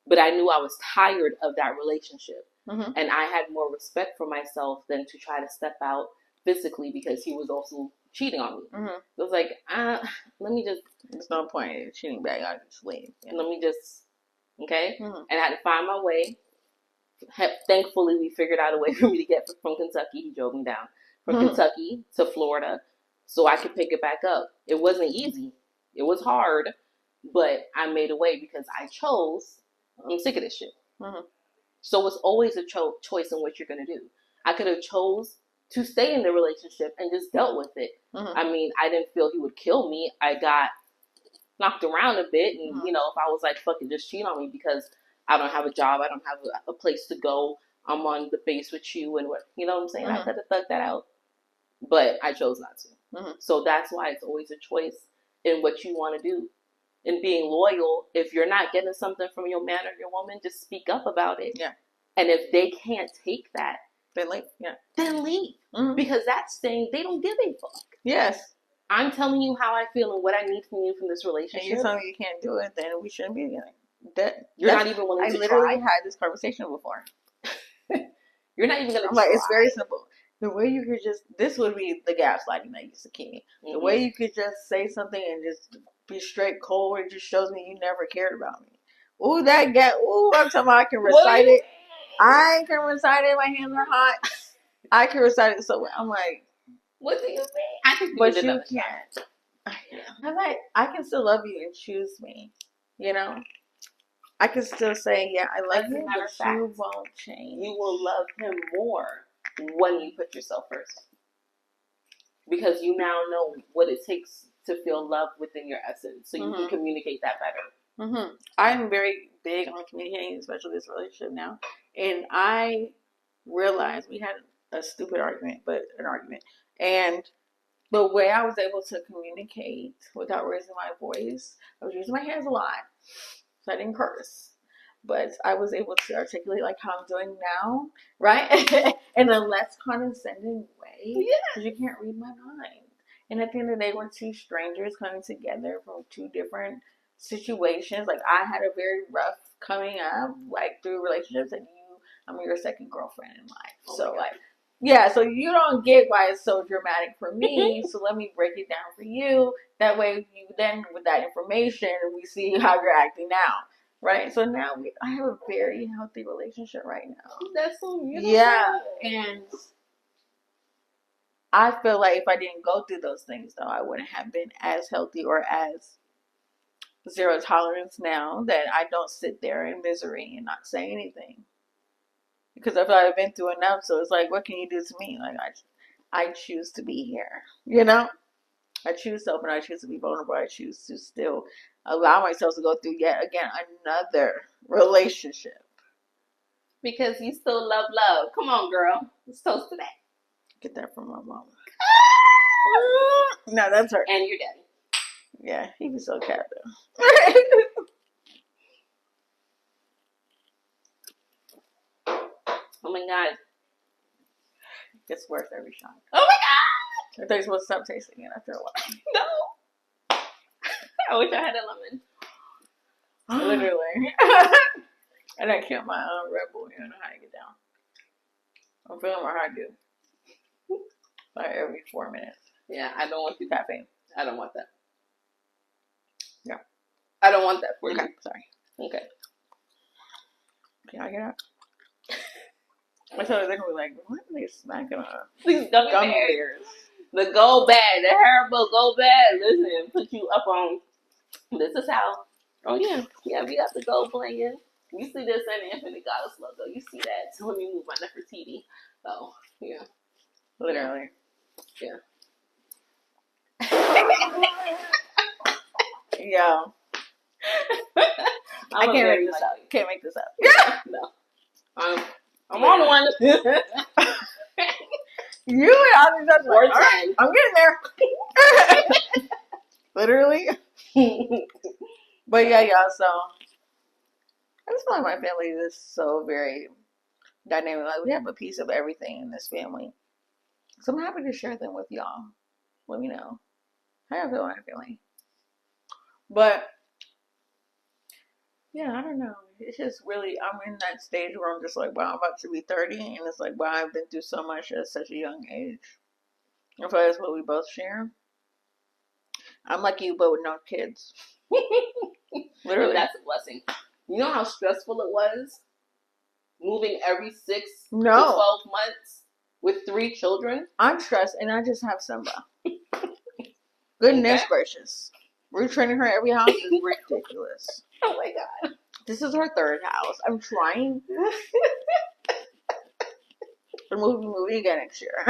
But I knew I was tired of that relationship. And I had more respect for myself than to try to step out physically because he was also cheating on me. It was like, let me just... There's no point in cheating back. I'll just leave. Yeah. Let me just... Okay? And I had to find my way. Thankfully, we figured out a way for me to get from Kentucky. He drove me down. From Kentucky to Florida so I could pick it back up. It wasn't easy. It was hard. But I made a way because I chose... I'm sick of this shit. So it's always a choice in what you're going to do. I could have chose to stay in the relationship and just dealt with it. I mean, I didn't feel he would kill me. I got knocked around a bit. And, if I was like, fuck it, just cheat on me because I don't have a job. I don't have a place to go. I'm on the base with you. And what, you know what I'm saying? I could have thugged that out. But I chose not to. So that's why it's always a choice in what you want to do. And being loyal, if you're not getting something from your man or your woman, just speak up about it. Yeah. And if they can't take that, then leave. Yeah. Then leave. Because that's saying they don't give a fuck. Yes. I'm telling you how I feel and what I need from you from this relationship. And you're telling me you can't do it, then we shouldn't be together. You're not even willing to try. I literally had this conversation before. You're not even going to try. It's very simple. The way you could just, this would be the gaslighting that used to keep me. The way you could just say something and just be straight cold, it just shows me you never cared about me. Ooh, that guy, ooh, I'm talking about I can recite it. I can recite it, my hands are hot. I can recite it so well. I'm like, what do you mean? I think but you can't. I can still love you and choose me. You know? I can still say, yeah, I love you, but you won't change. You will love him more when you put yourself first. Because you now know what it takes to feel love within your essence. So you can communicate that better. I'm very big on communicating, especially this relationship now. And I realized we had a stupid argument, but an argument. And the way I was able to communicate without raising my voice, I was using my hands a lot. So I didn't curse. But I was able to articulate like how I'm doing now, right? In a less condescending way. Yeah. Because you can't read my mind. And at the end of the day, we're two strangers coming together from two different situations. Like, I had a very rough coming up, like, through relationships, and I'm your second girlfriend in life. Oh, so, like, yeah, so you don't get why it's so dramatic for me. So let me break it down for you. That way, you then, with that information, we see how you're acting now. Right? So now I have a very healthy relationship right now. That's so beautiful. Yeah. And I feel like if I didn't go through those things, though, I wouldn't have been as healthy or as zero tolerance now, that I don't sit there in misery and not say anything. Because I feel like I've been through enough, so it's like, what can you do to me? Like, I choose to be here, you know? I choose to open, I choose to be vulnerable, I choose to still allow myself to go through yet again another relationship. Because you still love love. Come on, girl. Let's toast to that. Get that from my mom. No, that's her. And your daddy. Yeah, he was so cat though. Oh my god. It gets worse every shot. Oh my god! I thought you were supposed to stop tasting it after a while. No. I wish I had a lemon. Literally. And I killed my own Red Bull. You don't know how to get down. I'm feeling more hard to. Like every 4 minutes. Yeah, I don't want caffeine. I don't want that. Yeah. I don't want that for you. Sorry. Okay. Can I get out? I thought they were like, what are they smacking on? These gummy bears. The go bad, the Haribo go bad. Listen, put you up on. This is how. Oh yeah, we got the go playing. You see this and the Infinite Goddess logo. You see that? So let me move my Nefertiti. Oh yeah, literally. Yeah. Yeah. I can't make this up. Can't make this up. Yeah. No. I'm on one. You and all these other like, all right, I'm getting there. Literally. But yeah, y'all, so I just feel like my family is so very dynamic. Like, we have a piece of everything in this family. So I'm happy to share them with y'all. Let me know how y'all feel about my family. But yeah, I don't know. It's just really, I'm in that stage where I'm just like, wow, I'm about to be 30. And it's like, wow, I've been through so much at such a young age. I feel like that's what we both share. I'm like you, but with no kids. Literally. That's a blessing. You know how stressful it was? Moving every 6 to 12 months with 3 children? I'm stressed, and I just have Simba. Goodness gracious. Retraining her every house is ridiculous. Oh my god. This is her 3rd house. I'm trying. We're moving again next year.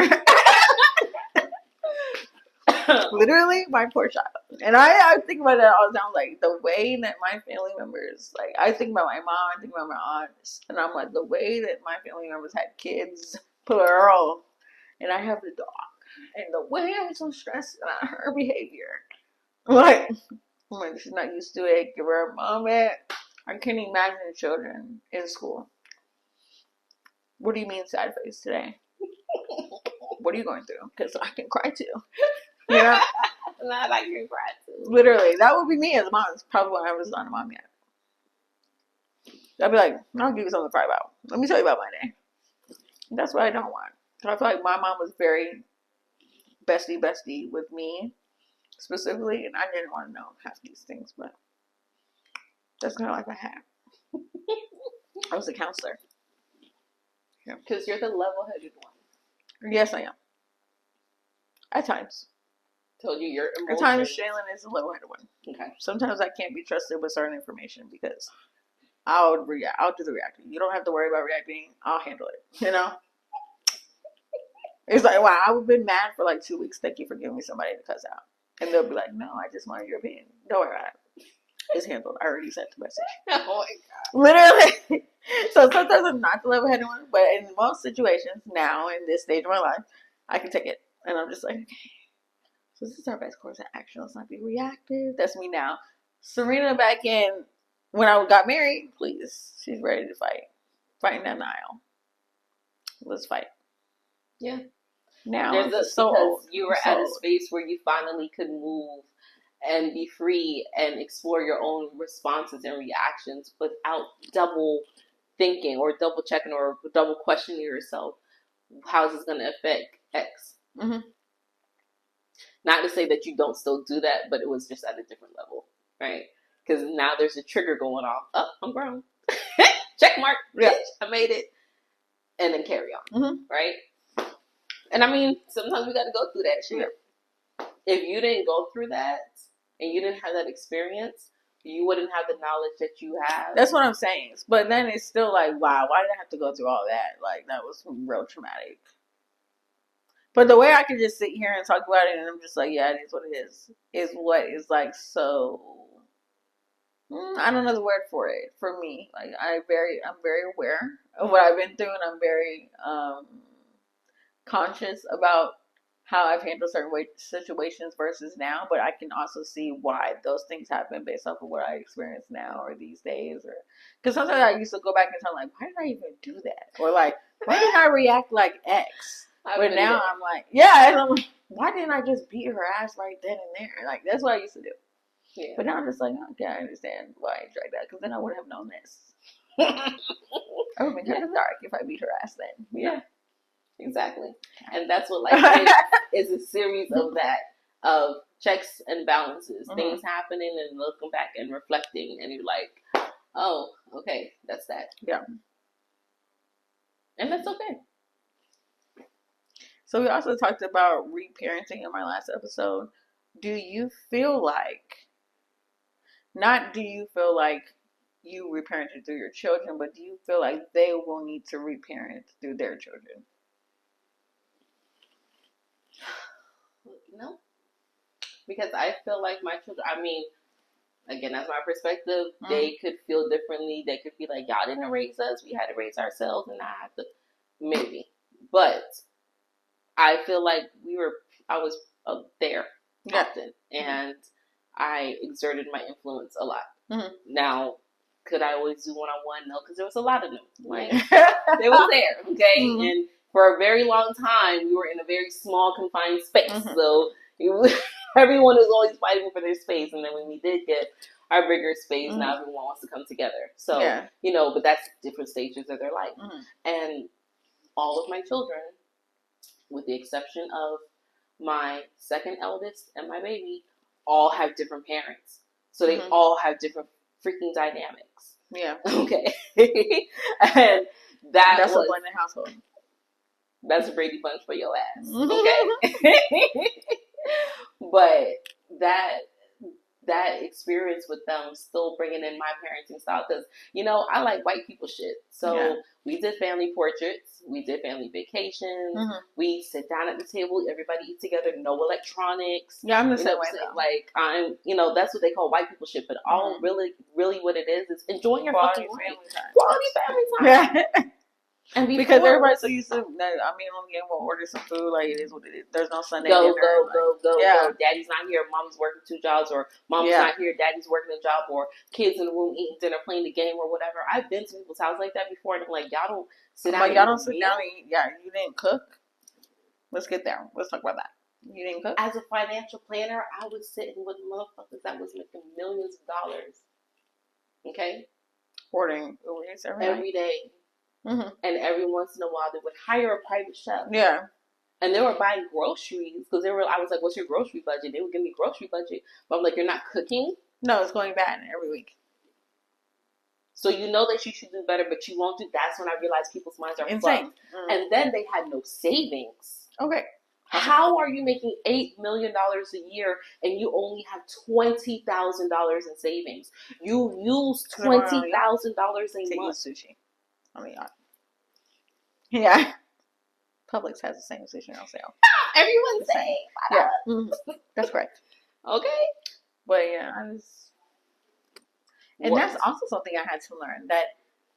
Literally, my poor child. And I think about that all the time. Like, the way that my family members, like, I think about my mom, I think about my aunts, and I'm like, the way that my family members had kids, plural, and I have the dog. And the way I'm so stressed about her behavior. Like, she's not used to it. Give her a moment. I can't imagine children in school. What do you mean sad face today? What are you going through? Because I can cry too. You know? Not like you cry too. Literally, that would be me as a mom. It's probably why I was not a mom yet. I'd be like, I'll give you something to cry about. Let me tell you about my day. That's what I don't want. So I feel like my mom was very bestie with me specifically, and I didn't want to know half these things, but that's kind of like I had. I was a counselor. Because you're the level-headed one. Yes, I am. At times. Told you your emotions. At times, Shaylin is the level-headed one. Okay. Sometimes I can't be trusted with certain information because I'll do the reacting. You don't have to worry about reacting. I'll handle it. You know? It's like, wow, I've been mad for like 2 weeks. Thank you for giving me somebody to cuss out. And they'll be like, no, I just wanted your opinion. Don't worry about it. It's handled. I already sent the message. Oh my God. Literally. So sometimes I'm not the level-headed one, but in most situations now, in this stage of my life, I can take it. And I'm just like, okay. So this is our best course of action. Let's not be reactive. That's me now. Serena back in when I got married, please. She's ready to fight. Fighting down the aisle. Let's fight. Yeah. Now because you were at a space where you finally could move and be free and explore your own responses and reactions without double thinking or double checking or double questioning yourself. How's this going to affect X? Mm-hmm. Not to say that you don't still do that, but it was just at a different level, right? Because now there's a trigger going off. Oh, I'm grown. Check mark. Yeah. I made it. And then carry on, mm-hmm. right? And I mean, sometimes we got to go through that shit. Yeah. If you didn't go through that and you didn't have that experience, you wouldn't have the knowledge that you have. That's what I'm saying. But then it's still like, wow, why did I have to go through all that? Like, that was real traumatic. But the way I can just sit here and talk about it and I'm just like, yeah, it is what it is what is like so, I don't know the word for it, for me. Like, I'm very aware of what I've been through, and I'm very conscious about how I've handled certain situations versus now, but I can also see why those things happen based off of what I experience now or these days. Or because sometimes I used to go back and tell, like, why did I even do that? Or like, why did I react like X? But now I'm like, yeah, and I'm like, why didn't I just beat her ass right then and there? Like, that's what I used to do. Yeah. But now I'm just like, okay, I understand why I tried that, because then I would have known this. I would have been kind of dark if I beat her ass then. Yeah, exactly. And that's what life is a series of that, of checks and balances, mm-hmm. things happening and looking back and reflecting, and you're like, oh, okay, that's that. Yeah. And that's okay. So we also talked about reparenting in my last episode. Do you feel like, not do you feel like you reparented through your children, but do you feel like they will need to reparent through their children? No. Because I feel like my children, I mean, again, that's my perspective. Mm-hmm. They could feel differently. They could be like, y'all didn't raise us. We had to raise ourselves, and I have to, maybe. But I feel like I was there often, and I exerted my influence a lot. Mm-hmm. Now, could I always do one-on-one? No, because there was a lot of them. Like, they were there, okay? Mm-hmm. And for a very long time, we were in a very small, confined space. Mm-hmm. So everyone was always fighting for their space. And then when we did get our bigger space, mm-hmm. now everyone wants to come together. So, but that's different stages of their life. Mm-hmm. And all of my children, with the exception of my second eldest and my baby, all have different parents. So they mm-hmm. all have different freaking dynamics. Yeah. Okay. And that's a blended household. That's a Brady Bunch for your ass. Okay. But that experience with them still bringing in my parenting style, because I like white people shit. So we did family portraits, we did family vacations, mm-hmm. we sit down at the table, everybody eat together, no electronics. Yeah, I'm the same way. Like, I'm, that's what they call white people shit. But all mm-hmm. really what it is enjoying your quality fucking family time. Quality family time. Yeah. And because everybody's so used to, again, we'll order some food, like, it is what it is. There's no Sunday dinner. Go. Daddy's not here, mom's working 2 jobs, or mom's not here, daddy's working a job, or kids in the room eating dinner, playing the game, or whatever. I've been to people's houses like that before, and I'm like, y'all don't sit down. Y'all don't sit down and eat. Yeah, you didn't cook. Let's get there. Let's talk about that. You didn't cook? As a financial planner, I was sitting with motherfuckers that was making millions of dollars. Okay? Ordering Uber Eats every day. Mm-hmm. And every once in a while, they would hire a private chef. Yeah. And they were buying groceries because I was like, what's your grocery budget? They would give me grocery budget. But I'm like, you're not cooking? No, it's going bad every week. So you know that you should do better, but you won't do. That's when I realized people's minds are insane. Mm. And then they had no savings. Okay. How are you making $8 million a year and you only have $20,000 in savings? You use $20,000 a month. Sushi. I mean, yeah. Publix has the same sushi on sale. Everyone's saying, yeah, mm-hmm. That's correct. Okay, but yeah, and that's also something I had to learn, that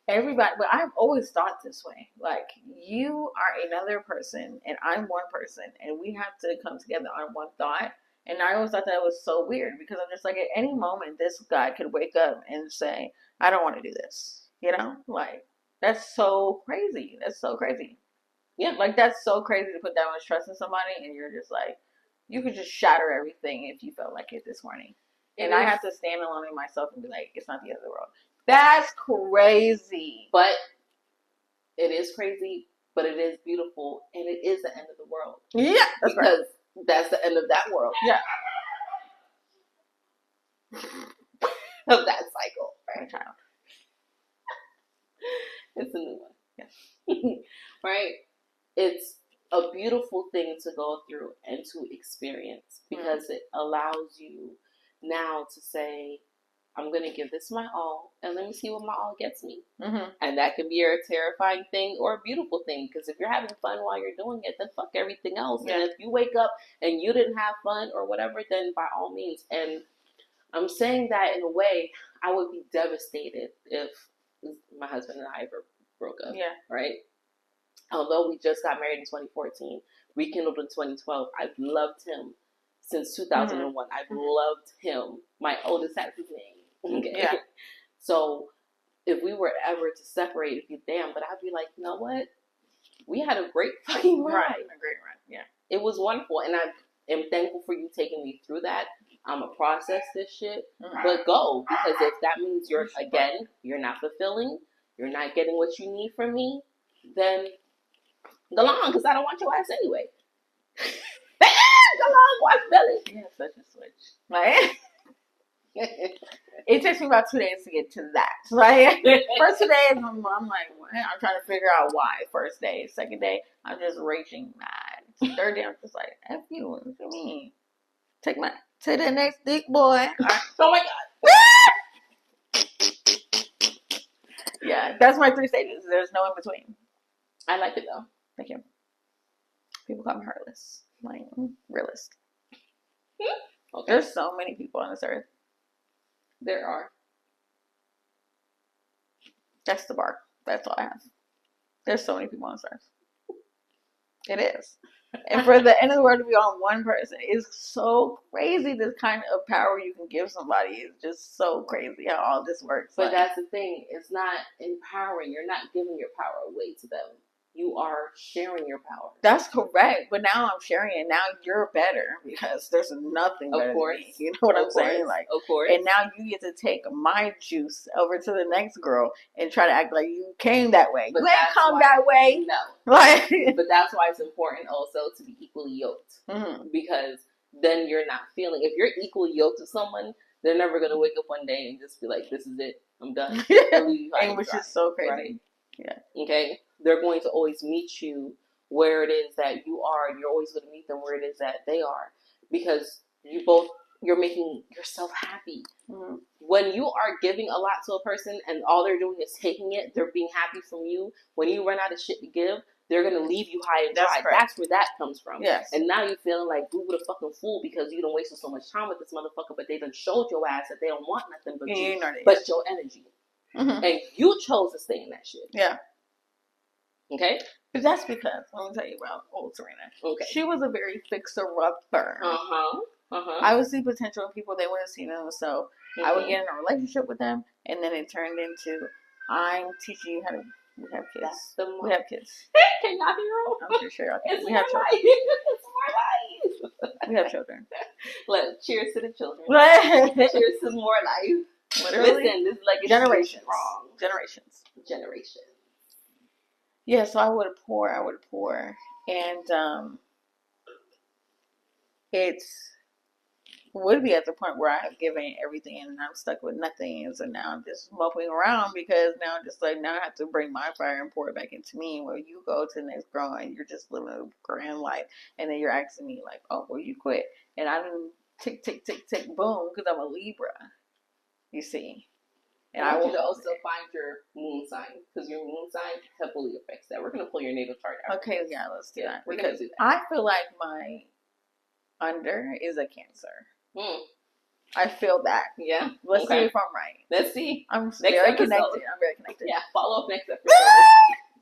everybody. But I've always thought this way: like, you are another person, and I'm one person, and we have to come together on one thought. And I always thought that was so weird, because I'm just like, at any moment, this guy could wake up and say, "I don't want to do this." You know, like, that's so crazy. That's so crazy. Yeah, like, that's so crazy to put that much trust in somebody, and you're just like, you could just shatter everything if you felt like it this morning. And I have to stand alone in myself and be like, it's not the end of the world. That's crazy. But it is crazy, but it is beautiful, and it is the end of the world. Yeah, because that's the end of that world. Yeah. Of that cycle. Right, child. It's a new one. Yeah. Right? It's a beautiful thing to go through and to experience, because it allows you now to say, I'm going to give this my all, and let me see what my all gets me. Mm-hmm. And that can be a terrifying thing or a beautiful thing, because if you're having fun while you're doing it, then fuck everything else. Yeah. And if you wake up and you didn't have fun or whatever, then by all means. And I'm saying that in a way, I would be devastated if my husband and I ever broke up. Yeah. Right? Although we just got married in 2014, rekindled in 2012, I've loved him since 2001. Mm-hmm. I've loved him. My oldest has his name. Okay. Yeah. So if we were ever to separate, it'd be damn. But I'd be like, you know what? We had a great fucking ride. Right. A great ride. Yeah. It was wonderful, and I am thankful for you taking me through that. I'm gonna process this shit, but go, because if that means you're not fulfilling, you're not getting what you need from me, then go on, because I don't want your ass anyway. Go on, watch Billy. You have such a switch. Like, it takes me about 2 days to get to that. Like, first 2 days, I'm like, what? I'm trying to figure out why. First day, second day, I'm just raging mad. Third day, I'm just like, F you. What you mean? Take my to the next dick, boy. Oh my God. Yeah, that's my 3 stages. There's no in between. I like it though. Thank you. People call me heartless. I'm like, realist. Okay. There's so many people on this earth. There are. That's the bar. That's all I have. There's so many people on this earth. It is. And for the end of the world to be on one person is so crazy. This kind of power you can give somebody is just so crazy how all this works. But that's the thing. It's not empowering. You're not giving your power away to them. You are sharing your power. That's correct. But now I'm sharing it. Now you're better, because there's nothing better than me. You know what I'm saying? Like, of course. And now you get to take my juice over to the next girl and try to act like you came that way. But you ain't come that way. No. Like, but that's why it's important also to be equally yoked. Mm-hmm. Because then you're not feeling, if you're equally yoked to someone, they're never going to wake up one day and just be like, this is it. I'm done. And which is so crazy. Right? Yeah. Okay. They're going to always meet you where it is that you are, and you're always going to meet them where it is that they are, because you're making yourself happy. Mm-hmm. When you are giving a lot to a person and all they're doing is taking it, they're being happy from you. When you run out of shit to give, they're going to leave you high and dry. That's where that comes from. Yes. And now you're feeling like, you would have fucking fool, because you done wasted so much time with this motherfucker, but they done showed your ass that they don't want nothing but you, but your energy. Mm-hmm. And you chose to stay in that shit. Yeah. Okay? But that's because, let me tell you about old Serena. Okay. She was a very fixer-upper. Uh-huh. Uh-huh. I would see potential in people they wouldn't see them, so I would get in a relationship with them, and then it turned into, I'm teaching you how to, we have kids. We have kids. Can y'all hear them? I'm pretty sure y'all can. We have children. It's more life. We have children. Cheers to the children. Cheers to more life. Literally. Listen, this is like generations. Generations. Yeah, so I would pour, and it's would be at the point where I have given everything and I'm stuck with nothing. And so now I'm just moping around because now I'm just like, now I have to bring my fire and pour it back into me. Where you go to the next girl and you're just living a grand life. And then you're asking me, like, oh, well, you quit. And I didn't tick, tick, tick, tick, boom, because I'm a Libra, you see. And I want you to also find your moon sign because your moon sign heavily affects that. We're going to pull your natal chart out. Okay, yeah, let's do that. We're going to do that. I feel like my under is a Cancer. I feel that. Yeah. Let's see if I'm right. Let's see. I'm very connected. Yeah. Follow up next episode.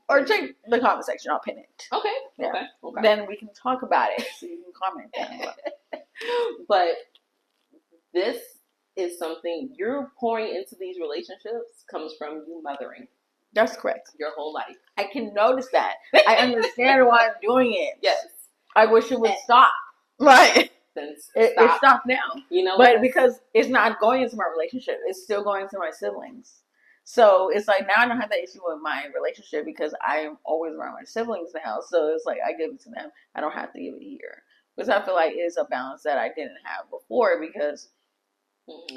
Or check the comment section. I'll pin it. Okay. Yeah. Okay. Then we can talk about it. So you can comment down. But this is something you're pouring into these relationships comes from you mothering. That's correct. Your whole life. I can notice that. I understand why I'm doing it. Yes. I wish it would stop. Right. It stopped now. You know, but because it's not going into my relationship, it's still going into my siblings. So it's like now I don't have that issue with my relationship because I'm always around my siblings now. So it's like I give it to them. I don't have to give it here. Because I feel like it's a balance that I didn't have before because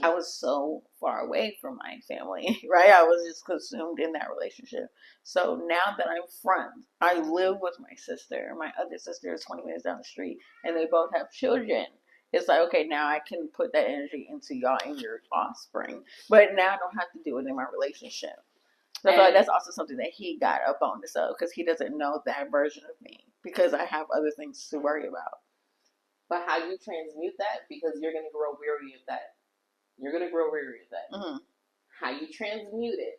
I was so far away from my family, right? I was just consumed in that relationship. So now that I'm front, I live with my sister. My other sister is 20 minutes down the street, and they both have children. It's like, okay, now I can put that energy into y'all and your offspring. But now I don't have to do it in my relationship. So I feel like that's also something that he got a bonus of because he doesn't know that version of me because I have other things to worry about. But how you transmute that, because you're going to grow weary of that. You're going to grow weary of that. Mm-hmm. How you transmute it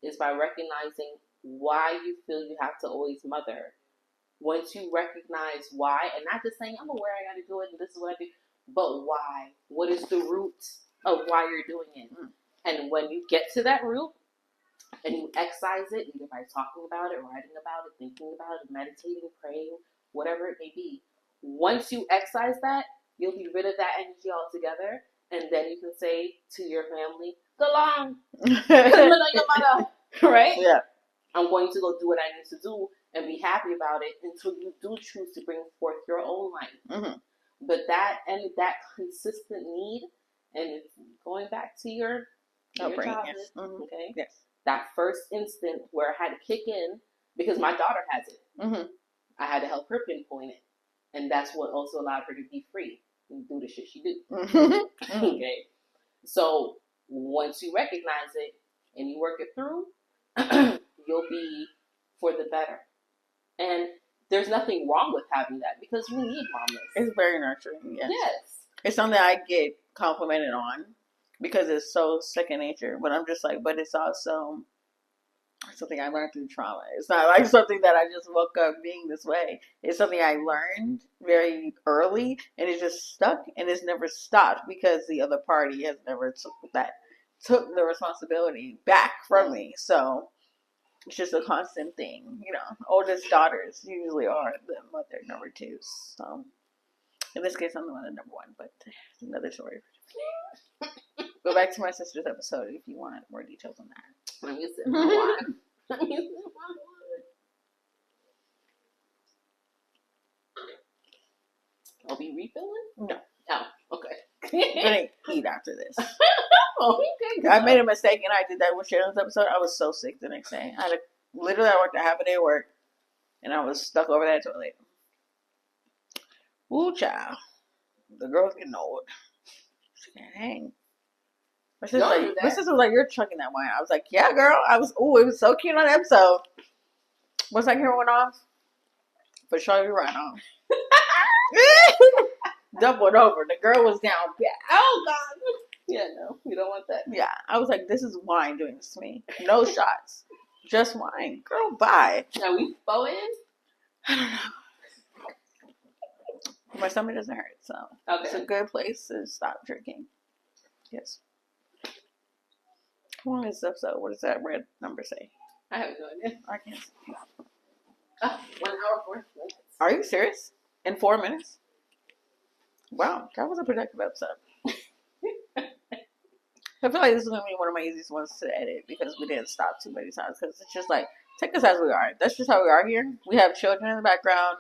is by recognizing why you feel you have to always mother. Once you recognize why, and not just saying, I'm aware I got to do it and this is what I do, but why? What is the root of why you're doing it? Mm-hmm. And when you get to that root and you excise it, either by talking about it, writing about it, thinking about it, meditating, praying, whatever it may be, once you excise that, you'll be rid of that energy altogether. And then you can say to your family, go long. Right? Yeah. I'm going to go do what I need to do and be happy about it until you do choose to bring forth your own life. Mm-hmm. But that consistent need, and it's going back to your childhood, yes. Mm-hmm. Okay? Yes. That first instant where I had to kick in, because my daughter has it. Mm-hmm. I had to help her pinpoint it. And that's what also allowed her to be free and do the shit she do. Mm-hmm. Okay. So once you recognize it and you work it through, you'll be for the better. And there's nothing wrong with having that because we need momness. It's very nurturing. Yes. It's something I get complimented on because it's so second nature. But I'm just like, but it's also something I learned through trauma. It's not like something that I just woke up being this way. It's something I learned very early, and it just stuck, and it's never stopped because the other party has never took the responsibility back from me. So it's just a constant thing. You know, oldest daughters usually are the mother number two. So in this case, I'm the mother number one, but it's another story. Go back to my sister's episode if you want more details on that. Let me sip my wine. I'll be refilling? No. Oh, okay. I'm going to eat after this. Okay. I made a mistake and I did that with Shannon's episode. I was so sick the next day. I worked a half a day of work and I was stuck over that toilet. Ooh, child. The girl's getting old. She can't hang. My sister was like, you're chucking that wine. I was like, yeah, girl. It was so cute on the episode. Once that camera went off, for sure you right on. Doubled over. The girl was down. Oh, God. Yeah, no. You don't want that. Yeah. I was like, this is wine doing this to me. No shots. Just wine. Girl, bye. Are we bowing? I don't know. My stomach doesn't hurt, so It's a good place to stop drinking. Yes. How long is this episode? What does that red number say? I have no idea. I can't see. 1 hour, 4 minutes. Are you serious? In 4 minutes? Wow, that was a productive episode. I feel like this is going to be one of my easiest ones to edit because we didn't stop too many times because it's just like Take us as we are. That's just how we are here. We have children in the background.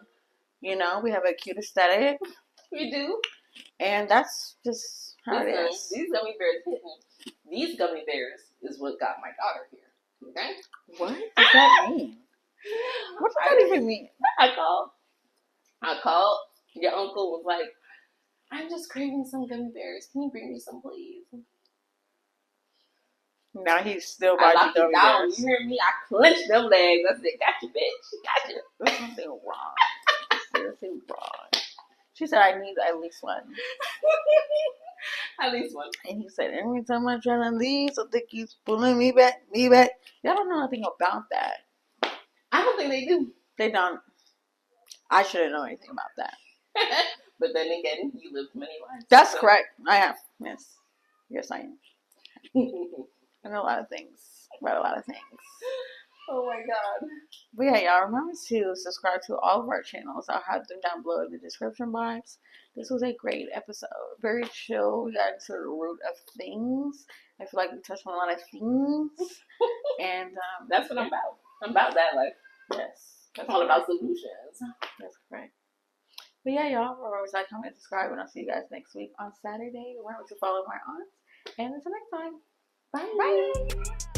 You know, we have a cute aesthetic. We do. And that's just how it is. These gummy bears hitting. These gummy bears is what got my daughter here. Okay? What does that mean? What does that even mean? I called. Your uncle was like, I'm just craving some gummy bears. Can you bring me some, please? Now he's still buying you gummy bears. You hear me? I clenched them legs. I said, gotcha, bitch. Gotcha. There's something wrong. Seriously wrong. She said, I need at least one. At least one. And he said, every time I try to leave, something keeps pulling me back. Y'all don't know nothing about that. I don't think they do. They don't. I shouldn't know anything about that. But then again, you lived many lives. That's correct. I have. Yes. Yes, I am. I know a lot of things. About a lot of things. Oh my God. But yeah, y'all remember to subscribe to all of our channels. I'll have them down below in the description box. This was a great episode. Very chill. We got into the root of things. I feel like we touched on a lot of things. And that's what I'm about. I'm about that life. Yes. That's all about solutions. That's correct. But yeah, y'all, remember to like, comment, subscribe, and I'll see you guys next week on Saturday. Remember to follow my aunts. And until next time. Bye. Bye.